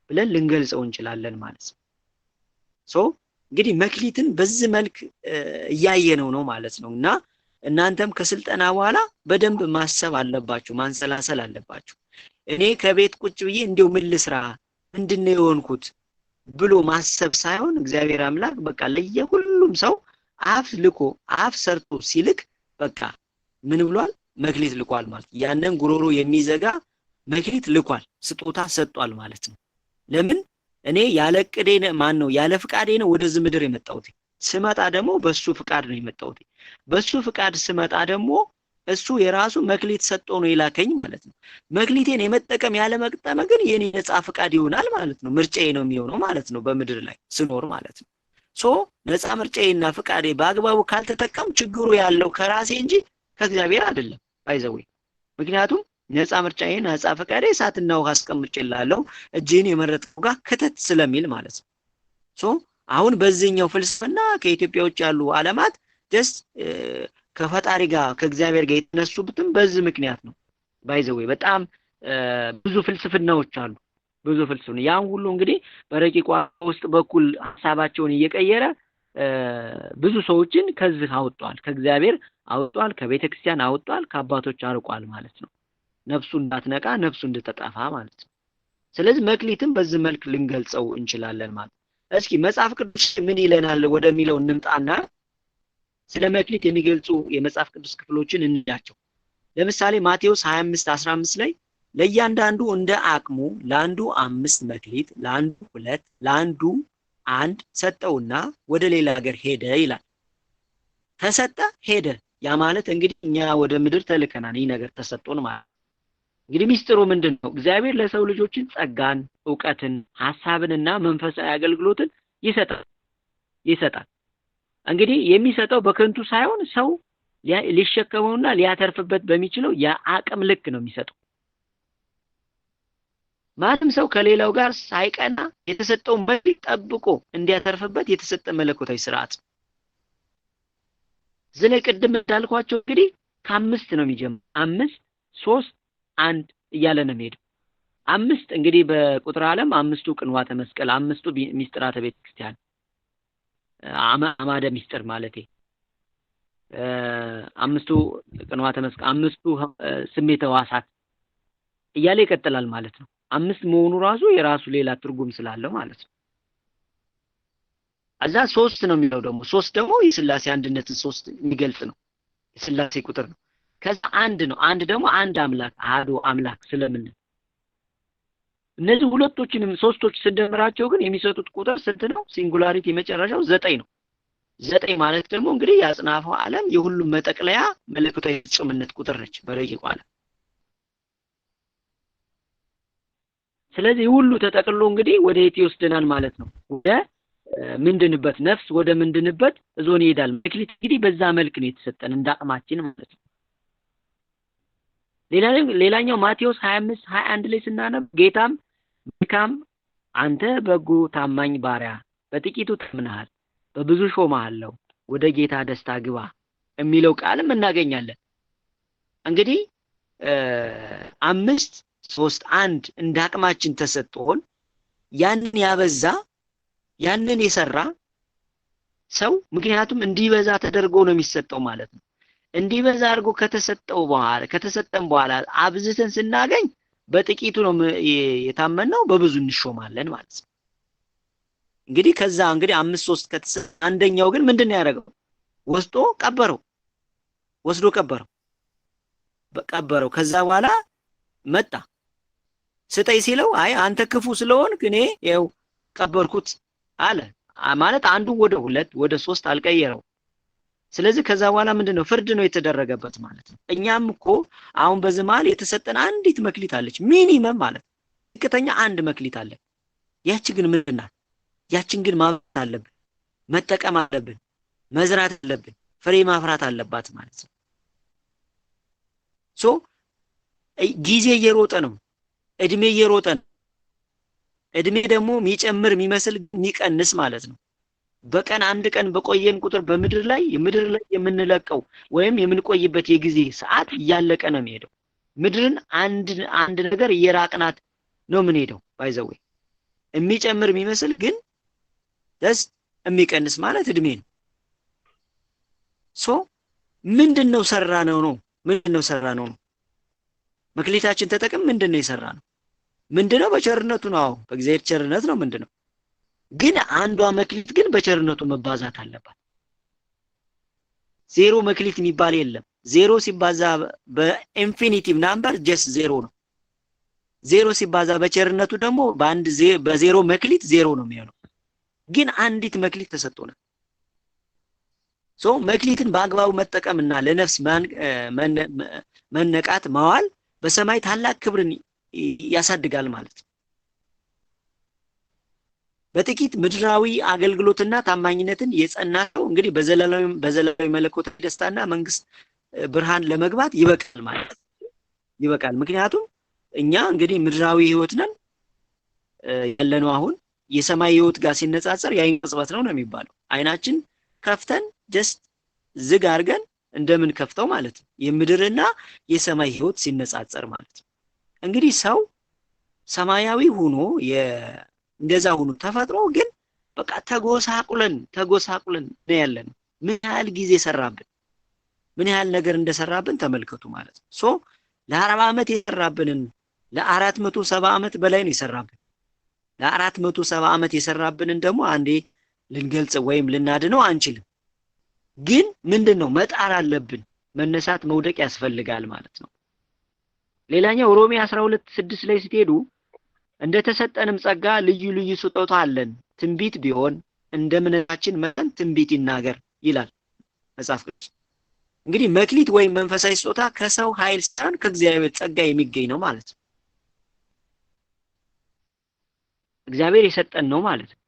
ብለን ልንገልጸው እንችላለን ማለት ነው። እንግዲህ መክሊትን በዚህ መልክ እያየነው ነው ማለት ነው። እና እናንተም ከስልጠና በኋላ በደንብ ማሰብ አለባችሁ፣ ማንሰላሰል አለባችሁ። እኔ ከቤት ቁጭ ብዬ እንደው ምን ልስራ ምንድነው የሆንኩት ብሎ ማሰብ ሳይሆን እግዚአብሔር አምላክ በቃ ለየሁሉም ሰው አፍ ሰርቶ ሲልክ በቃ ምን ብሏል? መክሊት ልኳል ማለት ያንን ጉሮሮ የሚዘጋ መክሊት ልኳል፣ ስጦታ ሰጥቷል ማለት ነው። ለምን እኔ ያለ ዕቅዴ ያለ ፍቃዴ ነው ወደዚህ ምድር የመጣሁት። ስመጣ ደግሞ በሱ ፍቃድ ነው የመጣሁት። በሱ ፍቃድ ስመጣ ደግሞ እሱ የራሱ መክሊት ሰጥቶ ነው የላከኝ ማለት ነው። መክሊቴን የመጠቀም ያለ መጠቀም ግን የኔ ነፃ ፍቃድ ይሆናል ማለት ነው። ምርጫዬ ነው የሚሆነው ማለት ነው በምድር ላይ ስኖር ማለት ነው። ነፃ ምርጫዬና ፍቃዴ በአግባቡ ካልተጠቀም ችግሩ ያለው ከራሴ እንጂ ከእግዚአብሔር አይደለም። ባይዘው ምክንያቱም ነፃ ምርጫዬን ነፃ ፍቃዴ እሳትና ውሃ አስቀምጬልሃለሁ እጅህን የመረጥከው ጋር ከተት ስለሚል ማለት ነው። አሁን በዚህኛው ፍልስፍና ከኢትዮጵያ ውጭ ያሉ ዓለማት ደስ ከፈጣሪ ጋር ከእግዚአብሔር ጋር የተነሱበትም በዚህ ምክንያት ነው። ባይዘው በጣም ብዙ ፍልስፍናዎች አሉ። ብዙ ፍልስፍና ያን ሁሉ እንግዲህ በረቂቅ ውስጥ በኩል ሐሳባቸውን እየቀየረ ብዙ ሰዎችን ከዚህ አውጧል፣ ከእግዚአብሔር አውጧል፣ ከቤተክርስቲያን አውጧል፣ ከአባቶች አርቋል ማለት ነው። ነፍሱ እንዳትነቃ ነፍሱ እንድትጠፋ ማለት ነው። ስለዚህ መክሊትን በዚህ መልክ ልንገልጸው እንችላለን ማለት። እስኪ መጽሐፍ ቅዱስ ምን ይለናል ወደሚለው እንምጣና ስለ መክሊት የሚገልጹ የመጽሐፍ ቅዱስ ክፍሎችን እንያቸው። ለምሳሌ ማቴዎስ 25:15 ላይ ለእያንዳንዱ እንደ አቅሙ ለአንዱ 5 መክሊት፣ ለአንዱ 2፣ ለአንዱ 1 ሰጠውና ወደ ሌላ ሀገር ሄደ ይላል። ተሰጠ ሄደ። ያ ማለት እንግዲህ እኛ ወደ ምድር ተልከናል። ይህ ነገር ተሰጥቶን ማለት እንግዲህ ሚስጥሩ ምንድነው? እግዚአብሔር ለሰው ልጆችን ጸጋን፣ ዕውቀትን፣ ሐሳብንና መንፈሳዊ አገልግሎትን ይሰጣል። እንግዲህ የሚሰጠው በከንቱ ሳይሆን ሰው ሊሸከመውና ሊያተርፍበት በሚችለው የአቅም ልክ ነው የሚሰጠው። ማንም ሰው ከሌላው ጋር ሳይቀና የተሰጠውን መክሊት ጠብቆ እንዲያተርፍበት የተሰጠ መለኮታዊ ስርዓት። ዝለ ቅድም እንዳልኳቸው እንግዲህ ከ5 ነው የሚጀምረው። 5 3 1 እያለ ነው የሚሄደው። 5 እንግዲህ በቁጥር ዓለም 5ቱ ቅንዋተ መስቀል፣ 5ቱ ሚስጥራተ ቤተክርስቲያን አማደ ሚስጥር ማለቴ 5ቱ ቅንዋተ መስቀል፣ 5ቱ ስሜተ ሕዋሳት እያለ ይቀጥላል ማለት ነው። 5 መሆኑ ራሱ የራሱ ሌላ ትርጉም ስላለው ማለት ነው። አዛ 3 ነው የሚለው ደግሞ 3 ደግሞ የሥላሴ አንድነትን 3 የሚገልጽ ነው። የሥላሴ ቁጥር ነው። ከዛ 1 ነው። 1 ደግሞ አንድ አምላክ አሐዱ አምላክ ስለምን እነዚህ ሁለቶችንም ሶስቶች ስንደምራቸው ግን የሚሰጡት ቁጥር ስንት ነው? ሲንጉላሪቲ የመጨረሻው 9 ነው። 9 ማለት ደግሞ እንግዲህ ያጽናፈው ዓለም የሁሉም መጠቅለያ መለኮታዊ ፍጹምነት ቁጥር ነች በረቂቁ ዓለም። ስለዚህ ሁሉ ተጠቅሎ እንግዲህ ወደ የት ይወስደናል ማለት ነው? ወደ ምንድንበት ነፍስ ወደ ምንድንበት እዞን ይሄዳል። መክሊት እንግዲህ በዛ መልክ ነው የተሰጠን እንዳቅማችን ማለት ነው። ሌላኛው ማቴዎስ 25:21 ላይ ስናነብ ጌታም መልካም አንተ በጎ ታማኝ ባሪያ በጥቂቱ ታምነሃል በብዙ ሾምሃለሁ ወደ ጌታ ደስታ ግባ የሚለው ቃልም እናገኛለን። እንግዲህ 5 3 1 እንዳቅማችን ተሰጥቶን ያንን ያበዛ ያንን የሰራ ሰው ምክንያቱም እንዲበዛ ተደርጎ ነው የሚሰጠው ማለት ነው። እንዲበዛ አድርጎ ከተሰጠን በኋላ አብዝተን ስናገኝ በጥቂቱ ነው የታመነው በብዙ እንሾማለን ማለት ነው። እንግዲህ ከዛ እንግዲህ 5 3 አንደኛው ግን ምንድነው ያደረገው? ወስዶ ቀበረው። ከዛ በኋላ መጣ ስጠይ ሲለው አይ አንተ ክፉ ስለሆንክ እኔ ያው ቀበርኩት አለ ማለት አንዱ ወደ 2 ወደ 3 አልቀየረው። ስለዚህ ከዛ በኋላ ምንድነው ፍርድ ነው የተደረገበት ማለት ነው። እኛም እኮ አሁን በዚህ መሃል የተሰጠን አንዲት መክሊት አለች ሚኒመም ማለት ነው። ዝቅተኛ 1 መክሊት አለ። ያቺ ግን ምንድን ናት? ያችን ግን ማብራት አለብን፣ መጠቀም አለብን፣ መዝራት አለብን፣ ፍሬ ማፍራት አለባት ማለት ነው። ጊዜ እየሮጠ ነው፣ እድሜ እየሮጠ ነው። እድሜ ደግሞ የሚጨምር የሚመስል የሚቀንስ ማለት ነው። በቀን 1 ቀን በቆየን ቁጥር በምድር ላይ የምንለቀው ወይም የምንቆይበት የጊዜ ሰዓት እያለቀ ነው የሚሄደው። ምድርን አንድ ነገር እየራቅናት ነው የምንሄደው። ባይዘው የሚጨምር የሚመስል ግን ደስ የሚቀንስ ማለት እድሜ ነው። ምንድነው ሰራነው ነው? መክሊታችን ተጠቅም ምንድነው የሰራነው? ምንድነው? በቸርነቱ ነው። በእግዚአብሔር ቸርነት ነው። ምንድነው ግን አንዷ መክሊት ግን በቸርነቱ መባዛት አለባት። 0 መክሊት የሚባል የለም። 0 ሲባዛ በኢንፊኒቲቭ ናምበር ጀስት 0 ነው። ዜሮ ሲባዛ በቸርነቱ ደግሞ በዜሮ መክሊት ዜሮ ነው የሚሆነው። ግን አንዲት መክሊት ተሰጥቶናል። መክሊትን በአግባቡ መጠቀምና ለነፍስ መነቃት ማዋል በሰማይ ታላቅ ክብርን ያሳድጋል ማለት ነው። በጥቂት ምድራዊ አገልግሎትና ታማኝነትን የጸናው እንግዲህ በዘላለማዊ መለኮታዊ ደስታና መንግስት ብርሃን ለመግባት ይበቃል ማለት ነው። ይበቃል። ምክንያቱም እኛ እንግዲህ ምድራዊ ህይወት ነን ያለነው። አሁን የሰማይ ህይወት ጋር ሲነጻጸር የአይን ቅጽበት ነው የሚባለው። አይናችን ከፍተን ጀስት ዝግ አድርገን እንደምን ከፍተው ማለት ነው። የምድርና የሰማይ ህይወት ሲነጻጸር ማለት ነው። እንግዲህ ሰው ሰማያዊ ሆኖ እንደዛ ሆኖ ተፈጥሮ ግን በቃ ተጎሳቁለን ነው ያለን። ምን ያህል ጊዜ ሰራብን፣ ምን ያህል ነገር እንደሰራብን ተመልከቱ ማለት ነው። ለ40 ዓመት የሰራብንን ለ470 ዓመት በላይ ነው የሰራብን። ለ470 ዓመት የሰራብንን ደግሞ አንዴ ልንገልጽ ወይም ልናድነው አንችልም። ግን ምንድነው መጣር አለብን። መነሳት መውደቅ ያስፈልጋል ማለት ነው። ሌላኛው ሮሜ 12:6 ላይ ስትሄዱ እንደተሰጠንም ጸጋ ልዩ ልዩ ስጦታ አለን፣ ትንቢት ቢሆን እንደ እምነታችን መጠን ትንቢት ይናገር ይላል መጽሐፍ ቅዱስ። እንግዲህ መክሊት ወይም መንፈሳዊ ስጦታ ከሰው ኃይል ሳይሆን ከእግዚአብሔር ጸጋ የሚገኝ ነው ማለት ነው። እግዚአብሔር የሰጠን ነው ማለት ነው።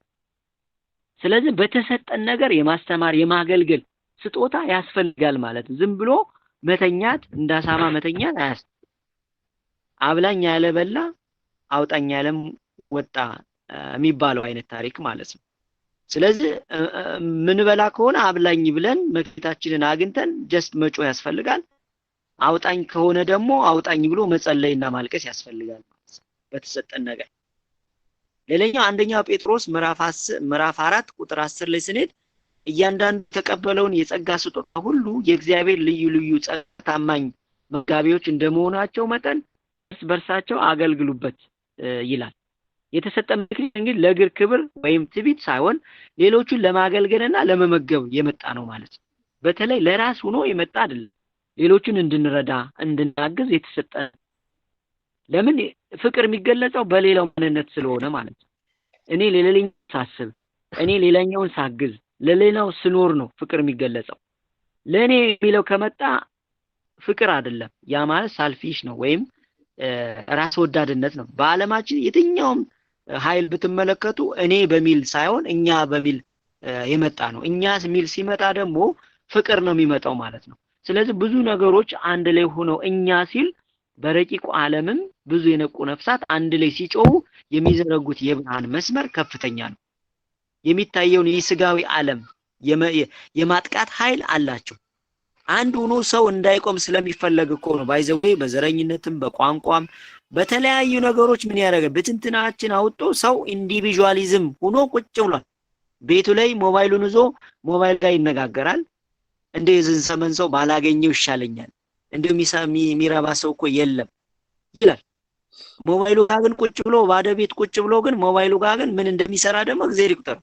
ስለዚህ በተሰጠን ነገር የማስተማር የማገልገል ስጦታ ያስፈልጋል ማለት ነው። ዝም ብሎ መተኛት እንዳሳማ መተኛት አያስ አብላኝ ያለበላ አውጣኝ ያለም ወጣ የሚባለው አይነት ታሪክ ማለት ነው። ስለዚህ ምን በላ ከሆነ አብላኝ ብለን መክሊታችንን አግኝተን ጀስት መጮ ያስፈልጋል። አውጣኝ ከሆነ ደግሞ አውጣኝ ብሎ መጸለይና ማልቀስ ያስፈልጋል ማለት ነው በተሰጠን ነገር። ሌላኛው አንደኛ ጴጥሮስ ምዕራፍ 4 ቁጥር 10 ላይ ስንሄድ እያንዳንዱ የተቀበለውን የጸጋ ስጦታ ሁሉ የእግዚአብሔር ልዩ ልዩ ታማኝ መጋቢዎች እንደመሆናቸው መጠን እርስ በርሳቸው አገልግሉበት ይላል። የተሰጠን መክሊት እንግዲህ ለእግዚአብሔር ክብር ወይም ትዕቢት ሳይሆን ሌሎቹን ለማገልገልና ለመመገብ የመጣ ነው ማለት ነው። በተለይ ለራስ ሆኖ የመጣ አይደለም። ሌሎቹን እንድንረዳ እንድናግዝ የተሰጠ። ለምን ፍቅር የሚገለጸው በሌላው ማንነት ስለሆነ ማለት ነው። እኔ ለሌላኛው ሳስብ፣ እኔ ሌላኛውን ሳግዝ፣ ለሌላው ስኖር ነው ፍቅር የሚገለጸው። ለኔ የሚለው ከመጣ ፍቅር አይደለም። ያ ማለት ሳልፊሽ ነው ወይም ራስ ወዳድነት ነው። በአለማችን የትኛውም ኃይል ብትመለከቱ እኔ በሚል ሳይሆን እኛ በሚል የመጣ ነው። እኛ የሚል ሲመጣ ደግሞ ፍቅር ነው የሚመጣው ማለት ነው። ስለዚህ ብዙ ነገሮች አንድ ላይ ሆነው እኛ ሲል በረቂቁ ዓለምም ብዙ የነቁ ነፍሳት አንድ ላይ ሲጮሁ የሚዘረጉት የብርሃን መስመር ከፍተኛ ነው። የሚታየውን የስጋዊ ዓለም የማጥቃት ኃይል አላቸው። አንድ ሆኖ ሰው እንዳይቆም ስለሚፈለግ እኮ ነው። ባይዘዌ በዘረኝነትም በቋንቋም በተለያዩ ነገሮች ምን ያደርጋል? በትንትናችን አውጥቶ ሰው ኢንዲቪጁዋሊዝም ሆኖ ቁጭ ብሏል። ቤቱ ላይ ሞባይሉን ይዞ ሞባይል ጋር ይነጋገራል። እንደ የዝን ሰመን ሰው ባላገኘው ይሻለኛል፣ እንደው የሚረባ ሰው እኮ የለም ይላል። ሞባይሉ ጋር ግን ቁጭ ብሎ ባዶ ቤት ቁጭ ብሎ ግን ሞባይሉ ጋር ግን ምን እንደሚሰራ ደግሞ እግዚአብሔር ይቁጠር።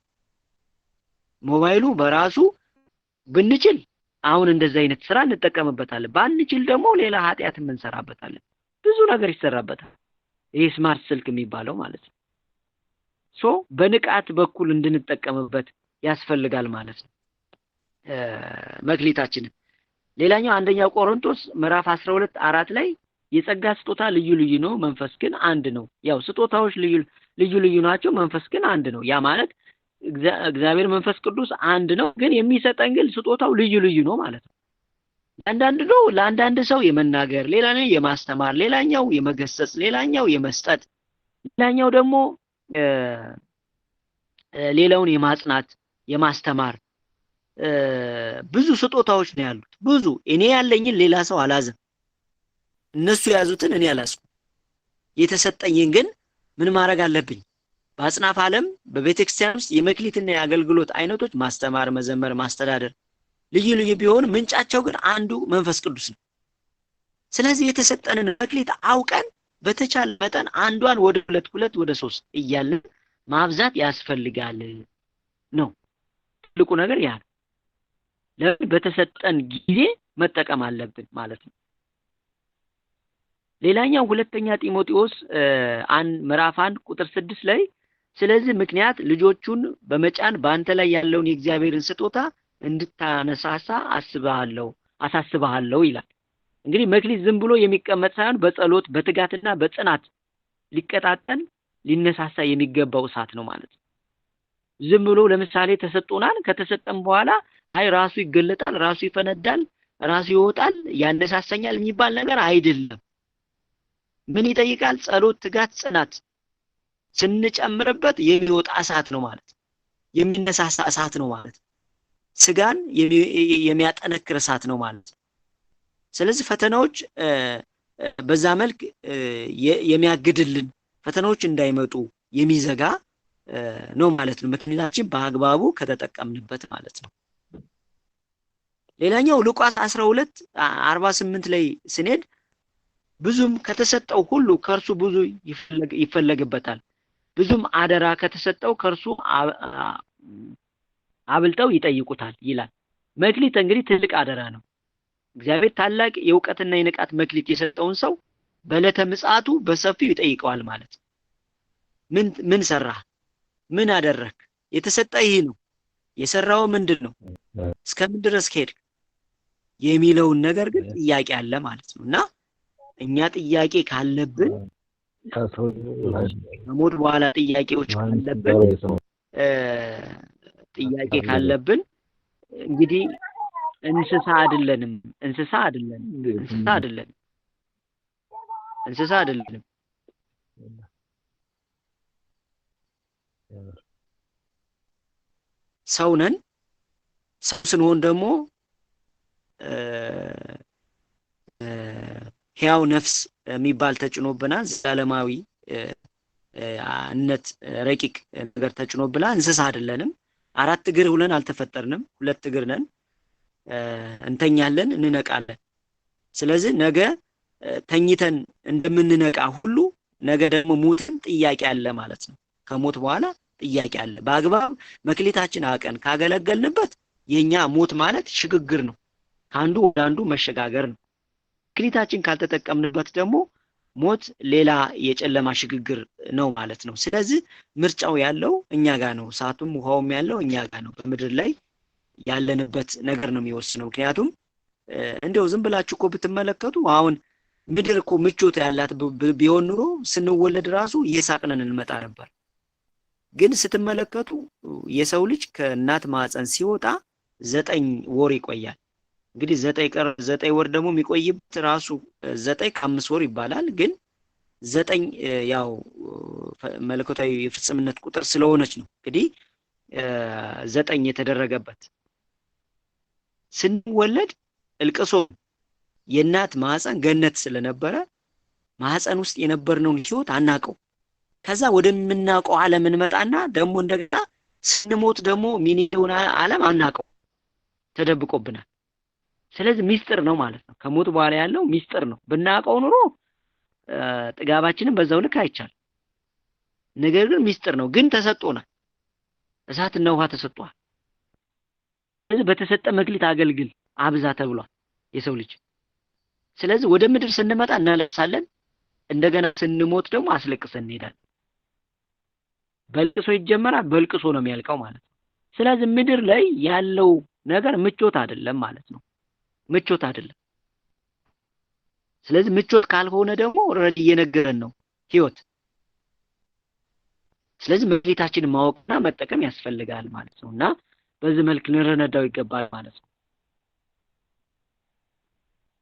ሞባይሉ በራሱ ብንችል አሁን እንደዚህ አይነት ስራ እንጠቀምበታለን፣ ባንችል ደግሞ ሌላ ኃጢአት እንሰራበታለን። ብዙ ነገር ይሰራበታል። ይሄ ስማርት ስልክ የሚባለው ማለት ነው። በንቃት በኩል እንድንጠቀምበት ያስፈልጋል ማለት ነው መክሊታችንን። ሌላኛው አንደኛ ቆሮንቶስ ምዕራፍ 12:4 ላይ የጸጋ ስጦታ ልዩ ልዩ ነው፣ መንፈስ ግን አንድ ነው። ያው ስጦታዎች ልዩ ልዩ ናቸው፣ መንፈስ ግን አንድ ነው። ያ ማለት እግዚአብሔር መንፈስ ቅዱስ አንድ ነው፣ ግን የሚሰጠን ግን ስጦታው ልዩ ልዩ ነው ማለት ነው። ለአንዳንድ ሰው የመናገር፣ ሌላኛው የማስተማር፣ ሌላኛው የመገሰጽ፣ ሌላኛው የመስጠት፣ ሌላኛው ደግሞ ሌላውን የማጽናት የማስተማር ብዙ ስጦታዎች ነው ያሉት። ብዙ እኔ ያለኝን ሌላ ሰው አላዘም፣ እነሱ የያዙትን እኔ አላስኩም። የተሰጠኝን ግን ምን ማድረግ አለብኝ? በአጽናፍ ዓለም በቤተክርስቲያን ውስጥ የመክሊትና የአገልግሎት አይነቶች ማስተማር፣ መዘመር፣ ማስተዳደር ልዩ ልዩ ቢሆን ምንጫቸው ግን አንዱ መንፈስ ቅዱስ ነው። ስለዚህ የተሰጠንን መክሊት አውቀን በተቻለ መጠን አንዷን ወደ ሁለት ወደ 3 እያልን ማብዛት ያስፈልጋል ነው ትልቁ ነገር ያ። ለምን በተሰጠን ጊዜ መጠቀም አለብን ማለት ነው። ሌላኛው ሁለተኛ ጢሞቴዎስ ምዕራፍ 1 ቁጥር 6 ላይ ስለዚህ ምክንያት ልጆቹን በመጫን በአንተ ላይ ያለውን የእግዚአብሔርን ስጦታ እንድታነሳሳ አሳስብሃለሁ ይላል። እንግዲህ መክሊት ዝም ብሎ የሚቀመጥ ሳይሆን በጸሎት በትጋትና በጽናት ሊቀጣጠል ሊነሳሳ የሚገባው እሳት ነው ማለት ነው። ዝም ብሎ ለምሳሌ ተሰጥቶናል፣ ከተሰጠም በኋላ አይ ራሱ ይገለጣል፣ ራሱ ይፈነዳል፣ ራሱ ይወጣል፣ ያነሳሳኛል የሚባል ነገር አይደለም። ምን ይጠይቃል? ጸሎት፣ ትጋት፣ ጽናት ስንጨምርበት የሚወጣ እሳት ነው ማለት ነው። የሚነሳሳ እሳት ነው ማለት ነው። ስጋን የሚያጠነክር እሳት ነው ማለት ነው። ስለዚህ ፈተናዎች በዛ መልክ የሚያግድልን ፈተናዎች እንዳይመጡ የሚዘጋ ነው ማለት ነው። መክሊታችን በአግባቡ ከተጠቀምንበት ማለት ነው። ሌላኛው ሉቃስ 12:48 ላይ ስንሄድ ብዙም ከተሰጠው ሁሉ ከርሱ ብዙ ይፈለግበታል፣ ብዙም አደራ ከተሰጠው ከርሱ አብልጠው ይጠይቁታል ይላል። መክሊት እንግዲህ ትልቅ አደራ ነው። እግዚአብሔር ታላቅ የእውቀትና የንቃት መክሊት የሰጠውን ሰው በዕለተ ምጽአቱ በሰፊው ይጠይቀዋል ማለት ነው። ምን ሰራህ? ምን አደረክ? የተሰጠ ይህ ነው። የሰራው ምንድነው? እስከምን ድረስ ከሄድክ? የሚለውን ነገር ግን ጥያቄ አለ ማለት ነው። እና እኛ ጥያቄ ካለብን ከሞት በኋላ ጥያቄዎች ካለብን እንግዲህ እንስሳ አይደለንም። ሰው ነን። ሰው ስንሆን ደግሞ ሕያው ነፍስ የሚባል ተጭኖብናል። ዘላለማዊ እነት ረቂቅ ነገር ተጭኖብናል። እንስሳ አይደለንም። 4 እግር ሁነን አልተፈጠርንም። 2 እግር ነን። እንተኛለን፣ እንነቃለን። ስለዚህ ነገ ተኝተን እንደምንነቃ ሁሉ ነገ ደግሞ ሞትም ጥያቄ አለ ማለት ነው። ከሞት በኋላ ጥያቄ አለ። በአግባብ መክሊታችን አቀን ካገለገልንበት የኛ ሞት ማለት ሽግግር ነው። ከአንዱ ወደ አንዱ መሸጋገር ነው። መክሊታችን ካልተጠቀምንበት ደግሞ ሞት ሌላ የጨለማ ሽግግር ነው ማለት ነው። ስለዚህ ምርጫው ያለው እኛ ጋር ነው። እሳቱም ውሃውም ያለው እኛ ጋር ነው። በምድር ላይ ያለንበት ነገር ነው የሚወስነው። ምክንያቱም እንደው ዝም ብላችሁ እኮ ብትመለከቱ አሁን ምድር እኮ ምቾት ያላት ቢሆን ኑሮ ስንወለድ ራሱ እየሳቅነን እንመጣ ነበር። ግን ስትመለከቱ የሰው ልጅ ከእናት ማህፀን ሲወጣ 9 ወር ይቆያል። እንግዲህ 9 ወር ደግሞ የሚቆይበት ራሱ 9 ከ5 ወር ይባላል። ግን 9 ያው መለኮታዊ የፍጽምነት ቁጥር ስለሆነች ነው እንግዲህ 9 የተደረገበት። ስንወለድ እልቅሶ የእናት ማህፀን ገነት ስለነበረ ማህፀን ውስጥ የነበርነውን ህይወት አናቀው። ከዛ ወደምናቀው ዓለም እንመጣና ደግሞ እንደገና ስንሞት ደግሞ ሚኒውን ዓለም አናቀው፣ ተደብቆብናል። ስለዚህ ሚስጥር ነው ማለት ነው። ከሞት በኋላ ያለው ሚስጥር ነው። ብናቀው ኑሮ ጥጋባችንን በዛው ልክ አይቻል። ነገር ግን ሚስጥር ነው። ግን ተሰጥቶናል። እሳትና ውሃ ተሰጥቷል። ስለዚህ በተሰጠ መክሊት አገልግል አብዛ ተብሏል የሰው ልጅ። ስለዚህ ወደ ምድር ስንመጣ እናለቅሳለን፣ እንደገና ስንሞት ደግሞ አስለቅሰን እንሄዳለን። በልቅሶ ይጀመራል፣ በልቅሶ ነው የሚያልቀው ማለት ነው። ስለዚህ ምድር ላይ ያለው ነገር ምቾት አይደለም ማለት ነው። ምቾት አይደለም። ስለዚህ ምቾት ካልሆነ ደግሞ ኦልሬዲ እየነገረን ነው ህይወት። ስለዚህ መክሊታችንን ማወቅና መጠቀም ያስፈልጋል ማለት ነውና በዚህ መልክ ልንረዳው ይገባል ማለት ነው።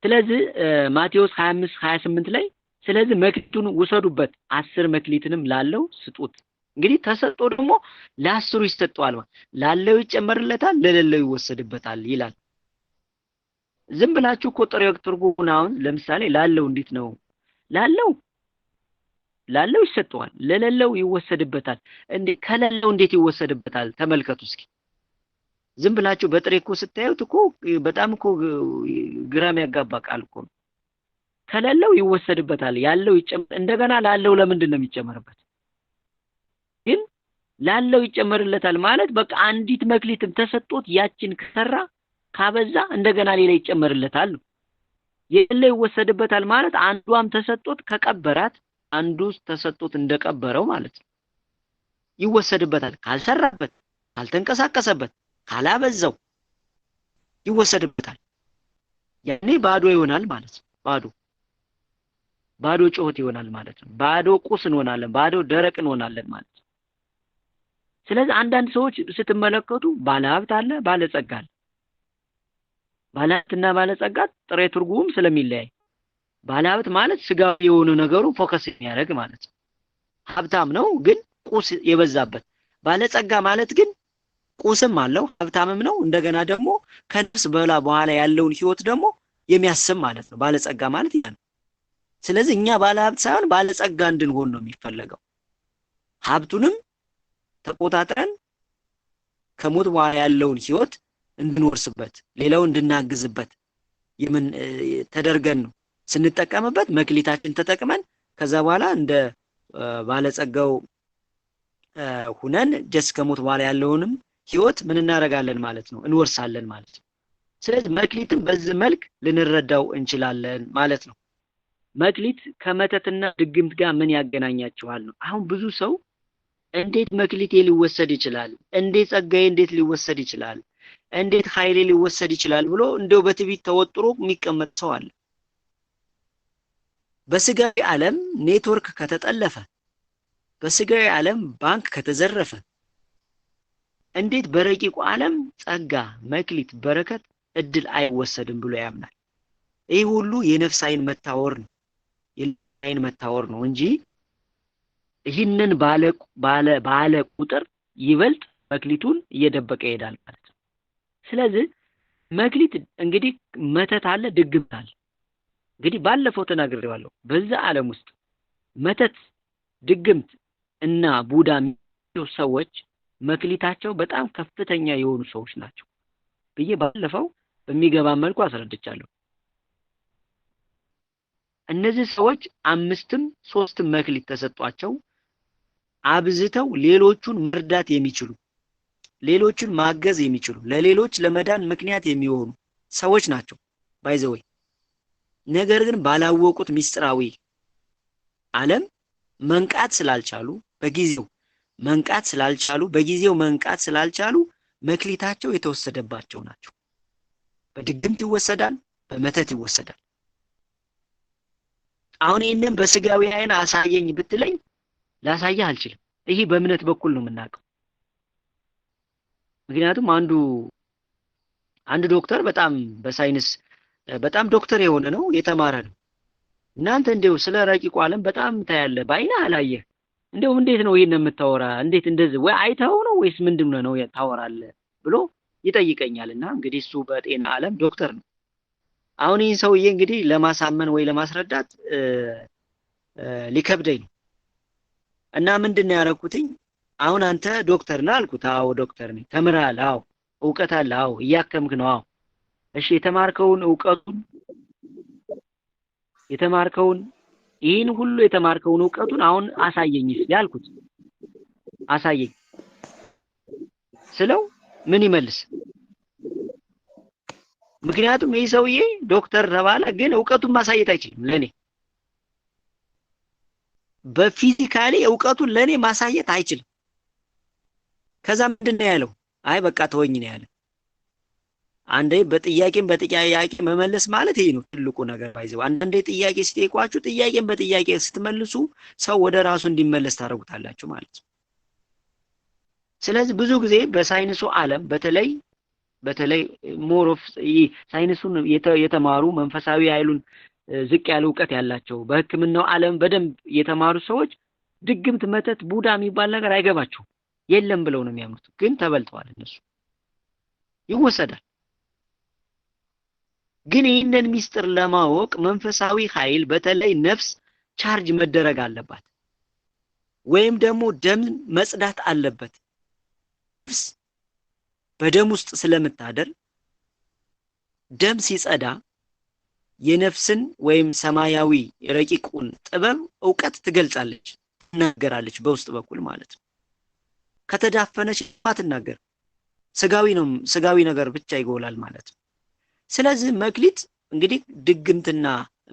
ስለዚህ ማቴዎስ 25:28 ላይ ስለዚህ መክሊቱን ውሰዱበት 10 መክሊትንም ላለው ስጡት። እንግዲህ ተሰጥቶ ደግሞ ለ10 ይሰጠዋል ማለት ላለው ይጨመርለታል፣ ለሌለው ይወሰድበታል ይላል። ዝም ብላችሁ እኮ ጥሬው ትርጉሙን አሁን ለምሳሌ ላለው እንዴት ነው? ላለው ይሰጠዋል፣ ለሌለው ይወሰድበታል። ከሌለው እንዴት ይወሰድበታል? ተመልከቱ እስኪ። ዝም ብላችሁ በጥሬ እኮ ስታዩት እኮ በጣም እኮ ግራም ያጋባ ቃል እኮ ነው። ከሌለው ይወሰድበታል፣ ያለው እንደገና ላለው ለምንድን ነው የሚጨመርበት? ግን ላለው ይጨመርለታል ማለት በቃ አንዲት መክሊትም ተሰጥቶት ያችን ከሰራ ካበዛ እንደገና ሌላ ይጨመርለታል። የሌለ ይወሰድበታል ማለት አንዷም ተሰጥቶት ከቀበራት አንዱ ተሰጥቶት እንደቀበረው ማለት ነው። ይወሰድበታል ካልሰራበት፣ ካልተንቀሳቀሰበት፣ ካላበዛው ይወሰድበታል። ያኔ ባዶ ይሆናል ማለት ነው። ባዶ ጩኸት ይሆናል ማለት ነው። ባዶ ቁስ እንሆናለን፣ ባዶ ደረቅ እንሆናለን ማለት ነው። ስለዚህ አንዳንድ ሰዎች ስትመለከቱ ባለሀብት አለ፣ ባለጸጋ አለ። ባለሀብትና ባለጸጋ ጥሬ ትርጉሙም ስለሚለያይ ባለሀብት ማለት ስጋዊ የሆነ ነገሩ ፎከስ የሚያደርግ ማለት ነው። ሀብታም ነው ግን ቁስ የበዛበት። ባለጸጋ ማለት ግን ቁስም አለው ሀብታምም ነው፣ እንደገና ደግሞ ከነፍስ በኋላ ያለውን ህይወት ደግሞ የሚያስብ ማለት ነው። ባለጸጋ ማለት ያ ነው። ስለዚህ እኛ ባለሀብት ሳይሆን ባለጸጋ እንድንሆን ነው የሚፈለገው። ሀብቱንም ተቆጣጥረን ከሞት በኋላ ያለውን ህይወት እንድንወርስበት፣ ሌላው እንድናግዝበት ተደርገን ነው ስንጠቀምበት። መክሊታችን ተጠቅመን ከዛ በኋላ እንደ ባለጸጋው ሁነን ጀስ ከሞት በኋላ ያለውንም ህይወት ምን እናደርጋለን ማለት ነው? እንወርሳለን ማለት ነው። ስለዚህ መክሊትን በዚህ መልክ ልንረዳው እንችላለን ማለት ነው። መክሊት ከመተትና ድግምት ጋር ምን ያገናኛቸዋል ነው። አሁን ብዙ ሰው እንዴት መክሊቴ ሊወሰድ ይችላል? እንዴት ጸጋዬ እንዴት ሊወሰድ ይችላል? እንዴት ኃይሌ ሊወሰድ ይችላል ብሎ እንደው በትዕቢት ተወጥሮ የሚቀመጥ ሰው አለ። በስጋዊ ዓለም ኔትወርክ ከተጠለፈ፣ በስጋዊ ዓለም ባንክ ከተዘረፈ እንዴት በረቂቁ ዓለም ጸጋ፣ መክሊት፣ በረከት፣ እድል አይወሰድም ብሎ ያምናል? ይህ ሁሉ የነፍስ አይን መታወር ነው። የአይን መታወር ነው እንጂ ይህንን ባለ ቁጥር ይበልጥ መክሊቱን እየደበቀ ይሄዳል ማለት ነው። ስለዚህ መክሊት እንግዲህ መተት አለ፣ ድግምት አለ። እንግዲህ ባለፈው ተናግሬዋለሁ። በዛ ዓለም ውስጥ መተት፣ ድግምት እና ቡዳ ሰዎች መክሊታቸው በጣም ከፍተኛ የሆኑ ሰዎች ናቸው ብዬ ባለፈው በሚገባ መልኩ አስረድቻለሁ። እነዚህ ሰዎች 5ም 3ም መክሊት ተሰጧቸው አብዝተው ሌሎቹን መርዳት የሚችሉ፣ ሌሎቹን ማገዝ የሚችሉ፣ ለሌሎች ለመዳን ምክንያት የሚሆኑ ሰዎች ናቸው ባይዘወይ። ነገር ግን ባላወቁት ሚስጥራዊ ዓለም መንቃት ስላልቻሉ፣ በጊዜው መንቃት ስላልቻሉ መክሊታቸው የተወሰደባቸው ናቸው። በድግምት ይወሰዳል፣ በመተት ይወሰዳል። አሁን ይሄንን በስጋዊ አይን አሳየኝ ብትለኝ ላሳየህ አልችልም። ይሄ በእምነት በኩል ነው የምናውቀው። ምክንያቱም አንድ ዶክተር በጣም በሳይንስ በጣም ዶክተር የሆነ ነው፣ የተማረ ነው። እናንተ እንደው ስለ ረቂቁ ዓለም በጣም ታያለህ፣ ባይነህ አላየህ፣ እንደው እንዴት ነው ይሄን የምታወራ? እንዴት እንደዚህ ወይ አይተኸው ነው ወይስ ምንድነው ነው ታወራለህ ብሎ ይጠይቀኛልና እንግዲህ እሱ በጤና ዓለም ዶክተር ነው። አሁን ይህን ሰውዬ እንግዲህ ለማሳመን ወይ ለማስረዳት ሊከብደኝ ነው እና ምንድነው ያደረኩትኝ? አሁን አንተ ዶክተር ነህ አልኩት። አዎ ዶክተር ነኝ። ተምረሃል? አዎ። እውቀት አለ? አዎ። እያከምክ ነው? አዎ። እሺ ይህን ሁሉ የተማርከውን እውቀቱን አሁን አሳየኝ ያልኩት። አሳየኝ ስለው ምን ይመልስ? ምክንያቱም ይህ ሰውዬ ዶክተር ተባለ፣ ግን እውቀቱን ማሳየት አይችልም። ለኔ በፊዚካሊ እውቀቱን ለኔ ማሳየት አይችልም። ከዛ ምንድነው ያለው? አይ በቃ ተወኝ ነው ያለ። አንዴ በጥያቄም በጥያቄ መመለስ ማለት ይሄ ነው ትልቁ ነገር። ባይዘው አንዳንዴ ጥያቄ ሲጠይቋችሁ ጥያቄም በጥያቄ ስትመልሱ ሰው ወደ ራሱ እንዲመለስ ታደርጉታላችሁ ማለት ነው። ስለዚህ ብዙ ጊዜ በሳይንሱ ዓለም በተለይ ሞር ኦፍ ሳይንሱን የተማሩ መንፈሳዊ ኃይሉን ዝቅ ያለ እውቀት ያላቸው በሕክምናው ዓለም በደንብ የተማሩ ሰዎች ድግምት፣ መተት፣ ቡዳ የሚባል ነገር አይገባቸውም። የለም ብለው ነው የሚያምኑት። ግን ተበልተዋል እነሱ። ይወሰዳል። ግን ይህንን ሚስጥር ለማወቅ መንፈሳዊ ኃይል በተለይ ነፍስ ቻርጅ መደረግ አለባት፣ ወይም ደግሞ ደም መጽዳት አለበት። ነፍስ በደም ውስጥ ስለምታደር ደም ሲጸዳ የነፍስን ወይም ሰማያዊ ረቂቁን ጥበብ እውቀት ትገልጻለች፣ ትናገራለች በውስጥ በኩል ማለት ነው። ከተዳፈነች አትናገር። ስጋዊ ነገር ብቻ ይጎላል ማለት ነው። ስለዚህ መክሊት እንግዲህ ድግምትና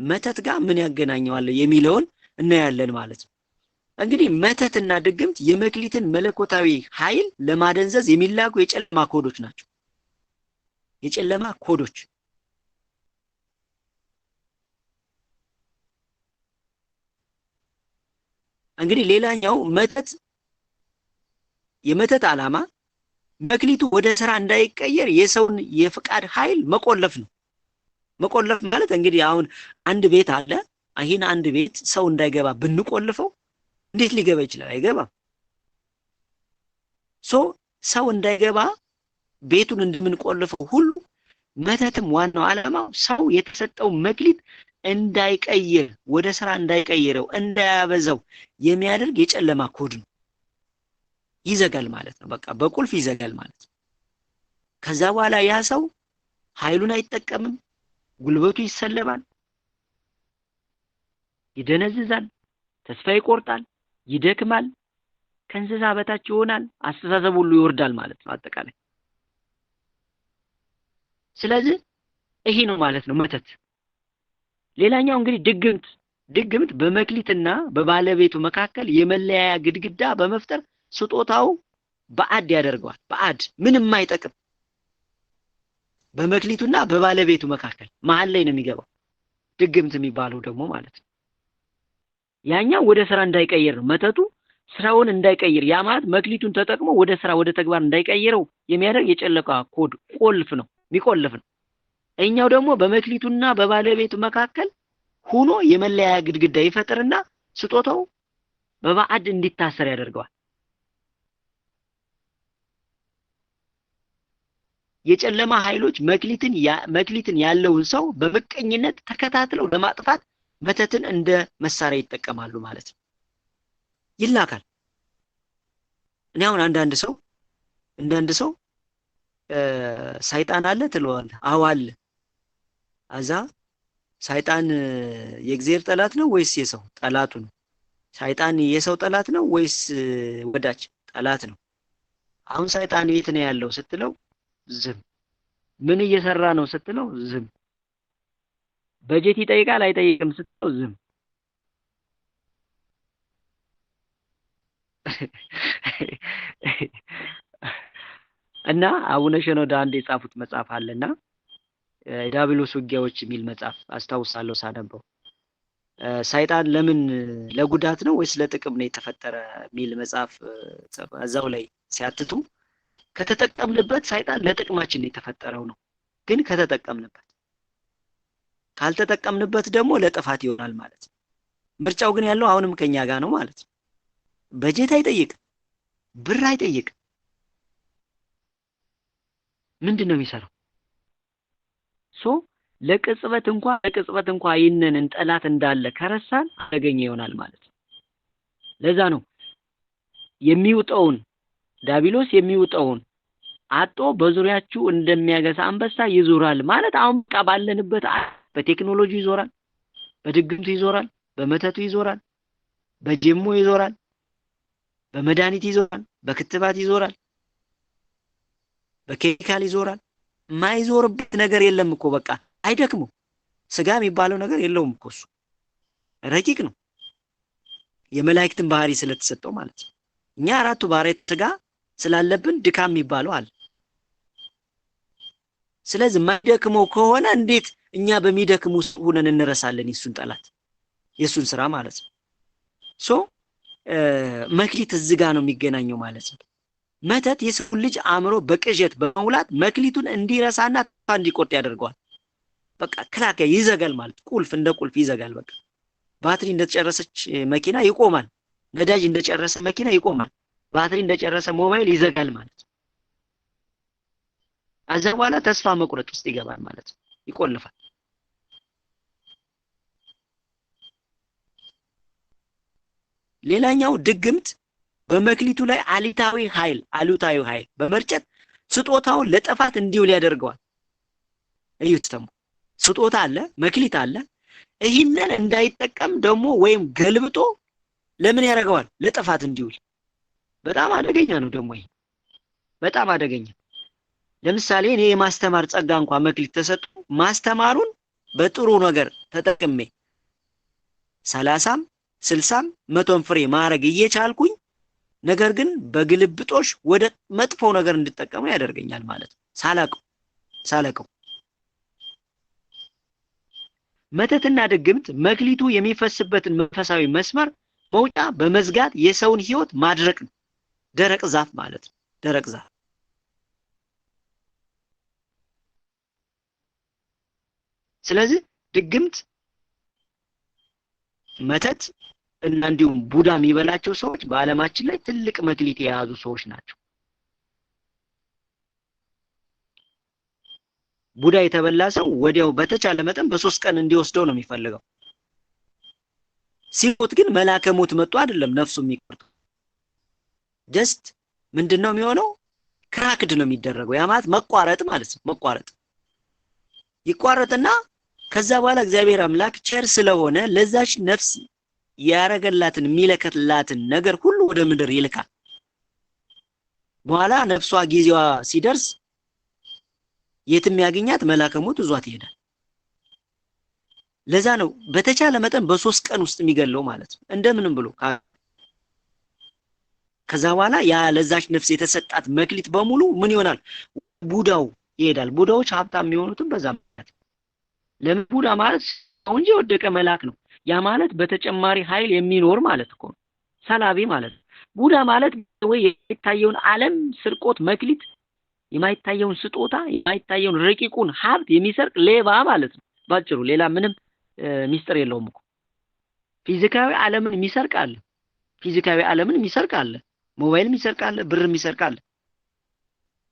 መተት ጋር ምን ያገናኘዋል የሚለውን እናያለን ማለት ነው። እንግዲህ መተትና ድግምት የመክሊትን መለኮታዊ ኃይል ለማደንዘዝ የሚላኩ የጨለማ ኮዶች ናቸው። የጨለማ ኮዶች። እንግዲህ ሌላኛው የመተት ዓላማ መክሊቱ ወደ ስራ እንዳይቀየር የሰውን የፍቃድ ኃይል መቆለፍ ነው። መቆለፍ ማለት እንግዲህ አሁን አንድ ቤት አለ። ይህን አንድ ቤት ሰው እንዳይገባ ብንቆልፈው እንዴት ሊገባ ይችላል? አይገባም። ሰው እንዳይገባ ቤቱን እንደምንቆልፈው ሁሉ መተትም ዋናው ዓላማው ሰው የተሰጠው መክሊት እንዳይቀይር፣ ወደ ስራ እንዳይቀይረው፣ እንዳያበዛው የሚያደርግ የጨለማ ኮድ ነው። ይዘጋል ማለት ነው። በቃ በቁልፍ ይዘጋል ማለት ነው። ከዛ በኋላ ያ ሰው ኃይሉን አይጠቀምም፣ ጉልበቱ ይሰለባል፣ ይደነዝዛል፣ ተስፋ ይቆርጣል፣ ይደክማል፣ ከእንስሳ በታች ይሆናል፣ አስተሳሰብ ሁሉ ይወርዳል ማለት ነው አጠቃላይ። ስለዚህ ይሄ ነው ማለት ነው መተት። ሌላኛው እንግዲህ ድግምት በመክሊትና በባለቤቱ መካከል የመለያያ ግድግዳ በመፍጠር ስጦታው ባዕድ ያደርገዋል። ባዕድ ምንም አይጠቅም። በመክሊቱና በባለቤቱ መካከል መሀል ላይ ነው የሚገባው ድግምት የሚባለው ደግሞ ማለት ነው። ያኛው ወደ ስራ እንዳይቀየር ነው መተቱ፣ ስራውን እንዳይቀይር፣ ያ ማለት መክሊቱን ተጠቅሞ ወደ ስራ ወደ ተግባር እንዳይቀይረው የሚያደርግ የጨለቃ ኮድ ቁልፍ ነው፣ የሚቆልፍ ነው። እኛው ደግሞ በመክሊቱና በባለቤቱ መካከል ሆኖ የመለያያ ግድግዳ ይፈጥርና ስጦታው በባዕድ እንዲታሰር ያደርገዋል። የጨለማ ኃይሎች መክሊትን ያለውን ሰው በምቀኝነት ተከታትለው ለማጥፋት መተትን እንደ መሳሪያ ይጠቀማሉ ማለት ነው። ይላካል። እኔ አሁን አንዳንድ ሰው ሰይጣን አለ ትለዋለህ። አዎ አለ። አዛ ሰይጣን የእግዚአብሔር ጠላት ነው ወይስ የሰው ጠላቱ ነው? ሰይጣን የሰው ጠላት ነው ወይስ ወዳጅ ጠላት ነው? አሁን ሰይጣን የት ነው ያለው ስትለው ዝም። ምን እየሰራ ነው ስትለው ዝም። በጀት ይጠይቃል አይጠይቅም ስትለው ዝም። እና አቡነ ሸኖዳ አንድ የጻፉት መጽሐፍ አለና ዲያብሎስ ውጊያዎች የሚል መጽሐፍ አስታውሳለሁ ሳነበው። ሰይጣን ለምን ለጉዳት ነው ወይስ ለጥቅም ነው የተፈጠረ የሚል መጽሐፍ እዛው ላይ ሲያትቱ ከተጠቀምንበት ሰይጣን ለጥቅማችን ነው የተፈጠረው ነው። ግን ከተጠቀምንበት፣ ካልተጠቀምንበት ደግሞ ለጥፋት ይሆናል ማለት ነው። ምርጫው ግን ያለው አሁንም ከኛ ጋር ነው ማለት ነው። በጀት አይጠይቅም፣ ብር አይጠይቅም። ምንድን ነው የሚሰራው? ለቅጽበት እንኳን ይህንን ጠላት እንዳለ ከረሳን አደገኛ ይሆናል ማለት ነው። ለዛ ነው ዲያብሎስ የሚውጠውን አጦ በዙሪያችሁ እንደሚያገሳ አንበሳ ይዞራል ማለት። አሁን በቃ ባለንበት በቴክኖሎጂ ይዞራል፣ በድግምቱ ይዞራል፣ በመተቱ ይዞራል፣ በጀሞ ይዞራል፣ በመድኃኒት ይዞራል፣ በክትባት ይዞራል፣ በኬሚካል ይዞራል። ማይዞርበት ነገር የለም እኮ በቃ አይደክመው። ስጋ የሚባለው ነገር የለውም እኮ እሱ ረቂቅ ነው። የመላእክትን ባህሪ ስለተሰጠው ማለት ነው። እኛ አራቱ ባህሪያት ስጋ ስላለብን ድካም የሚባለው አለ። ስለዚህ ማይደክመው ከሆነ እንዴት እኛ በሚደክም ውስጥ ሆነን እንረሳለን የሱን ጠላት የሱን ስራ ማለት ነው። መክሊት እዚህ ጋር ነው የሚገናኘው ማለት ነው። መተት የሰው ልጅ አእምሮ በቅዠት በመውላት መክሊቱን እንዲረሳና ተስፋ እንዲቆርጥ ያደርገዋል። በቃ ክላከ ይዘጋል ማለት ቁልፍ እንደ ቁልፍ ይዘጋል። በቃ ባትሪ እንደጨረሰች መኪና ይቆማል። ነዳጅ እንደጨረሰ መኪና ይቆማል። ባትሪ እንደጨረሰ ሞባይል ይዘጋል ማለት ነው። ከዛ በኋላ ተስፋ መቁረጥ ውስጥ ይገባል ማለት ነው። ይቆልፋል። ሌላኛው ድግምት በመክሊቱ ላይ አሉታዊ ኃይል በመርጨት ስጦታውን ለጥፋት እንዲውል ያደርገዋል። እዩት ደግሞ ስጦታ አለ፣ መክሊት አለ። ይህንን እንዳይጠቀም ደግሞ ወይም ገልብጦ ለምን ያደርገዋል? ለጥፋት እንዲውል። በጣም አደገኛ ነው ደግሞ ይሄ በጣም አደገኛ። ለምሳሌ እኔ የማስተማር ጸጋ እንኳን መክሊት ተሰጥቶ ማስተማሩን በጥሩ ነገር ተጠቅሜ 30ም 60ም 100ም ፍሬ ማድረግ እየቻልኩኝ ነገር ግን በግልብጦሽ ወደ መጥፎ ነገር እንድጠቀመው ያደርገኛል ማለት ነው። ሳላቀው መተትና ድግምት መክሊቱ የሚፈስበትን መንፈሳዊ መስመር መውጫ በመዝጋት የሰውን ህይወት ማድረቅ ነው። ደረቅ ዛፍ ማለት ነው። ደረቅ ዛፍ። ስለዚህ ድግምት፣ መተት እና እንዲሁም ቡዳ የሚበላቸው ሰዎች በአለማችን ላይ ትልቅ መክሊት የያዙ ሰዎች ናቸው። ቡዳ የተበላ ሰው ወዲያው በተቻለ መጠን በ3 ቀን እንዲወስደው ነው የሚፈልገው። ሲሞት ግን መልአከ ሞት መጥቶ አይደለም ነፍሱ የሚቆርጠው። ጀስት ምንድነው የሚሆነው? ክራክድ ነው የሚደረገው። ያ ማለት መቋረጥ ማለት ነው። መቋረጥ ይቋረጥና ከዛ በኋላ እግዚአብሔር አምላክ ቸር ስለሆነ ለዛች ነፍስ ያረገላትን የሚለከትላትን ነገር ሁሉ ወደ ምድር ይልካል። በኋላ ነፍሷ ጊዜዋ ሲደርስ የትም ያገኛት መልአከ ሞት ይዟት ይሄዳል። ለዛ ነው በተቻለ መጠን በ3 ቀን ውስጥ የሚገለው ማለት ነው። እንደምንም ብሎ ከዛ በኋላ ያ ለዛች ነፍስ የተሰጣት መክሊት በሙሉ ምን ይሆናል? ቡዳው ይሄዳል። ቡዳዎች ሀብታም የሚሆኑትም በዛ ማለት ነው። ለምን? ቡዳ ማለት ሰው እንጂ የወደቀ መልአክ ነው። ያ ማለት በተጨማሪ ኃይል የሚኖር ማለት እኮ ነው። ሰላቢ ማለት ነው። ቡዳ ማለት ወይ የማይታየውን ዓለም ስርቆት መክሊት፣ የማይታየውን ስጦታ፣ የማይታየውን ረቂቁን ሀብት የሚሰርቅ ሌባ ማለት ነው ባጭሩ። ሌላ ምንም ሚስጥር የለውም እኮ። ፊዚካዊ ዓለምን የሚሰርቅ አለ። ፊዚካዊ ዓለምን የሚሰርቅ አለ። ሞባይል የሚሰርቅ አለ። ብር የሚሰርቅ አለ።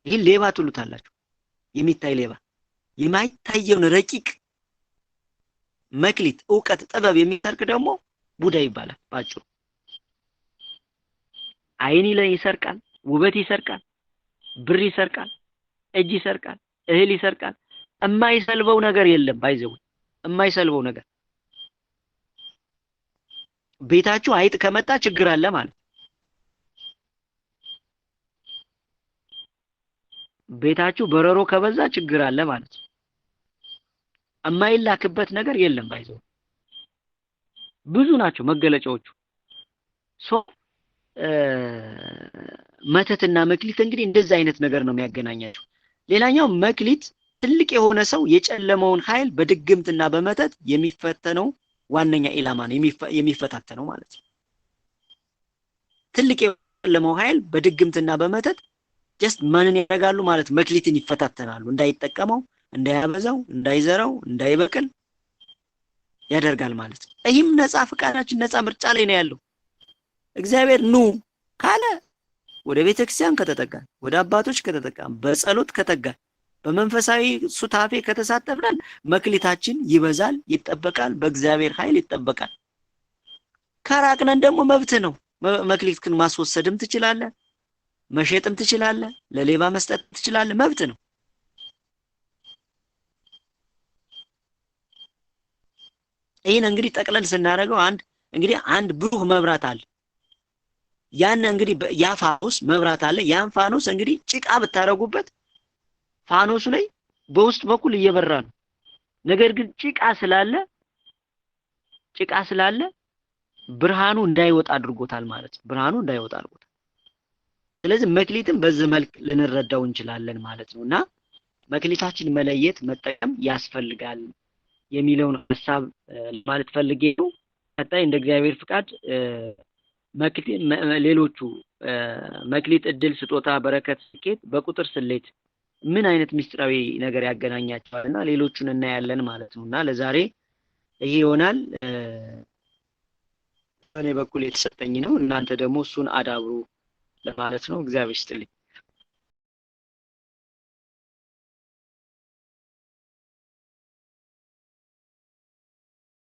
ይህ ሌባ ትሉታላችሁ። የሚታይ ሌባ። የማይታየውን ረቂቅ መክሊት፣ ዕውቀት፣ ጥበብ የሚሰርቅ ደግሞ ቡዳ ይባላል ባጭሩ። አይን ላይ ይሰርቃል፣ ውበት ይሰርቃል፣ ብር ይሰርቃል፣ እጅ ይሰርቃል፣ እህል ይሰርቃል። የማይሰልበው ነገር የለም። ባይዘው የማይሰልበው ነገር። ቤታችሁ አይጥ ከመጣ ችግር አለ ማለት። ቤታችሁ በረሮ ከበዛ ችግር አለ ማለት። የማይላክበት ነገር የለም። ባይዘው ብዙ ናቸው መገለጫዎቹ። መተትና መክሊት እንግዲህ እንደዛ አይነት ነገር ነው የሚያገናኛቸው። ሌላኛው መክሊት ትልቅ የሆነ ሰው የጨለመውን ኃይል በድግምትና በመተት የሚፈተነው ዋነኛ ኢላማ ነው፣ የሚፈታተነው ማለት ነው። ትልቅ የጨለመው ኃይል በድግምትና በመተት ጀስት ማንን ያደርጋሉ ማለት መክሊትን ይፈታተናሉ። እንዳይጠቀመው፣ እንዳያበዛው፣ እንዳይዘራው፣ እንዳይበቅል ያደርጋል ማለት ነው። ይህም ነፃ ፍቃዳችን፣ ነፃ ምርጫ ላይ ነው ያለው። እግዚአብሔር ኑ ካለ ወደ ቤተክርስቲያን ከተጠጋን፣ ወደ አባቶች ከተጠጋን፣ በጸሎት ከተጋን፣ በመንፈሳዊ ሱታፌ ከተሳተፍን መክሊታችን ይበዛል፣ ይጠበቃል፣ በእግዚአብሔር ኃይል ይጠበቃል። ከራቅነን ደግሞ መብት ነው። መክሊትክን ማስወሰድም ትችላለህ፣ መሸጥም ትችላለህ፣ ለሌባ መስጠት ትችላለህ፣ መብት ነው። ይሄን እንግዲህ ጠቅለል ስናደርገው አንድ ብሩህ መብራት አለ። ያን እንግዲህ ያ ፋኖስ መብራት አለ። ያን ፋኖስ እንግዲህ ጭቃ ብታረጉበት ፋኖሱ ላይ በውስጥ በኩል እየበራ ነው። ነገር ግን ጭቃ ስላለ ብርሃኑ እንዳይወጣ አድርጎታል ማለት ነው። ብርሃኑ እንዳይወጣ አድርጎታል። ስለዚህ መክሊትን በዚህ መልክ ልንረዳው እንችላለን ማለት ነውና መክሊታችን መለየት መጠቀም ያስፈልጋል የሚለውን ሐሳብ ማለት ፈልጌ ነው። ቀጣይ እንደ እግዚአብሔር ፍቃድ ሌሎቹ መክሊት፣ እድል፣ ስጦታ፣ በረከት፣ ስኬት በቁጥር ስሌት ምን አይነት ምስጢራዊ ነገር ያገናኛቸዋልና ሌሎቹን እናያለን ማለት ነውና ለዛሬ ይሄ ይሆናል። በእኔ በኩል የተሰጠኝ ነው። እናንተ ደግሞ እሱን አዳብሩ ለማለት ነው። እግዚአብሔር ይስጥልኝ።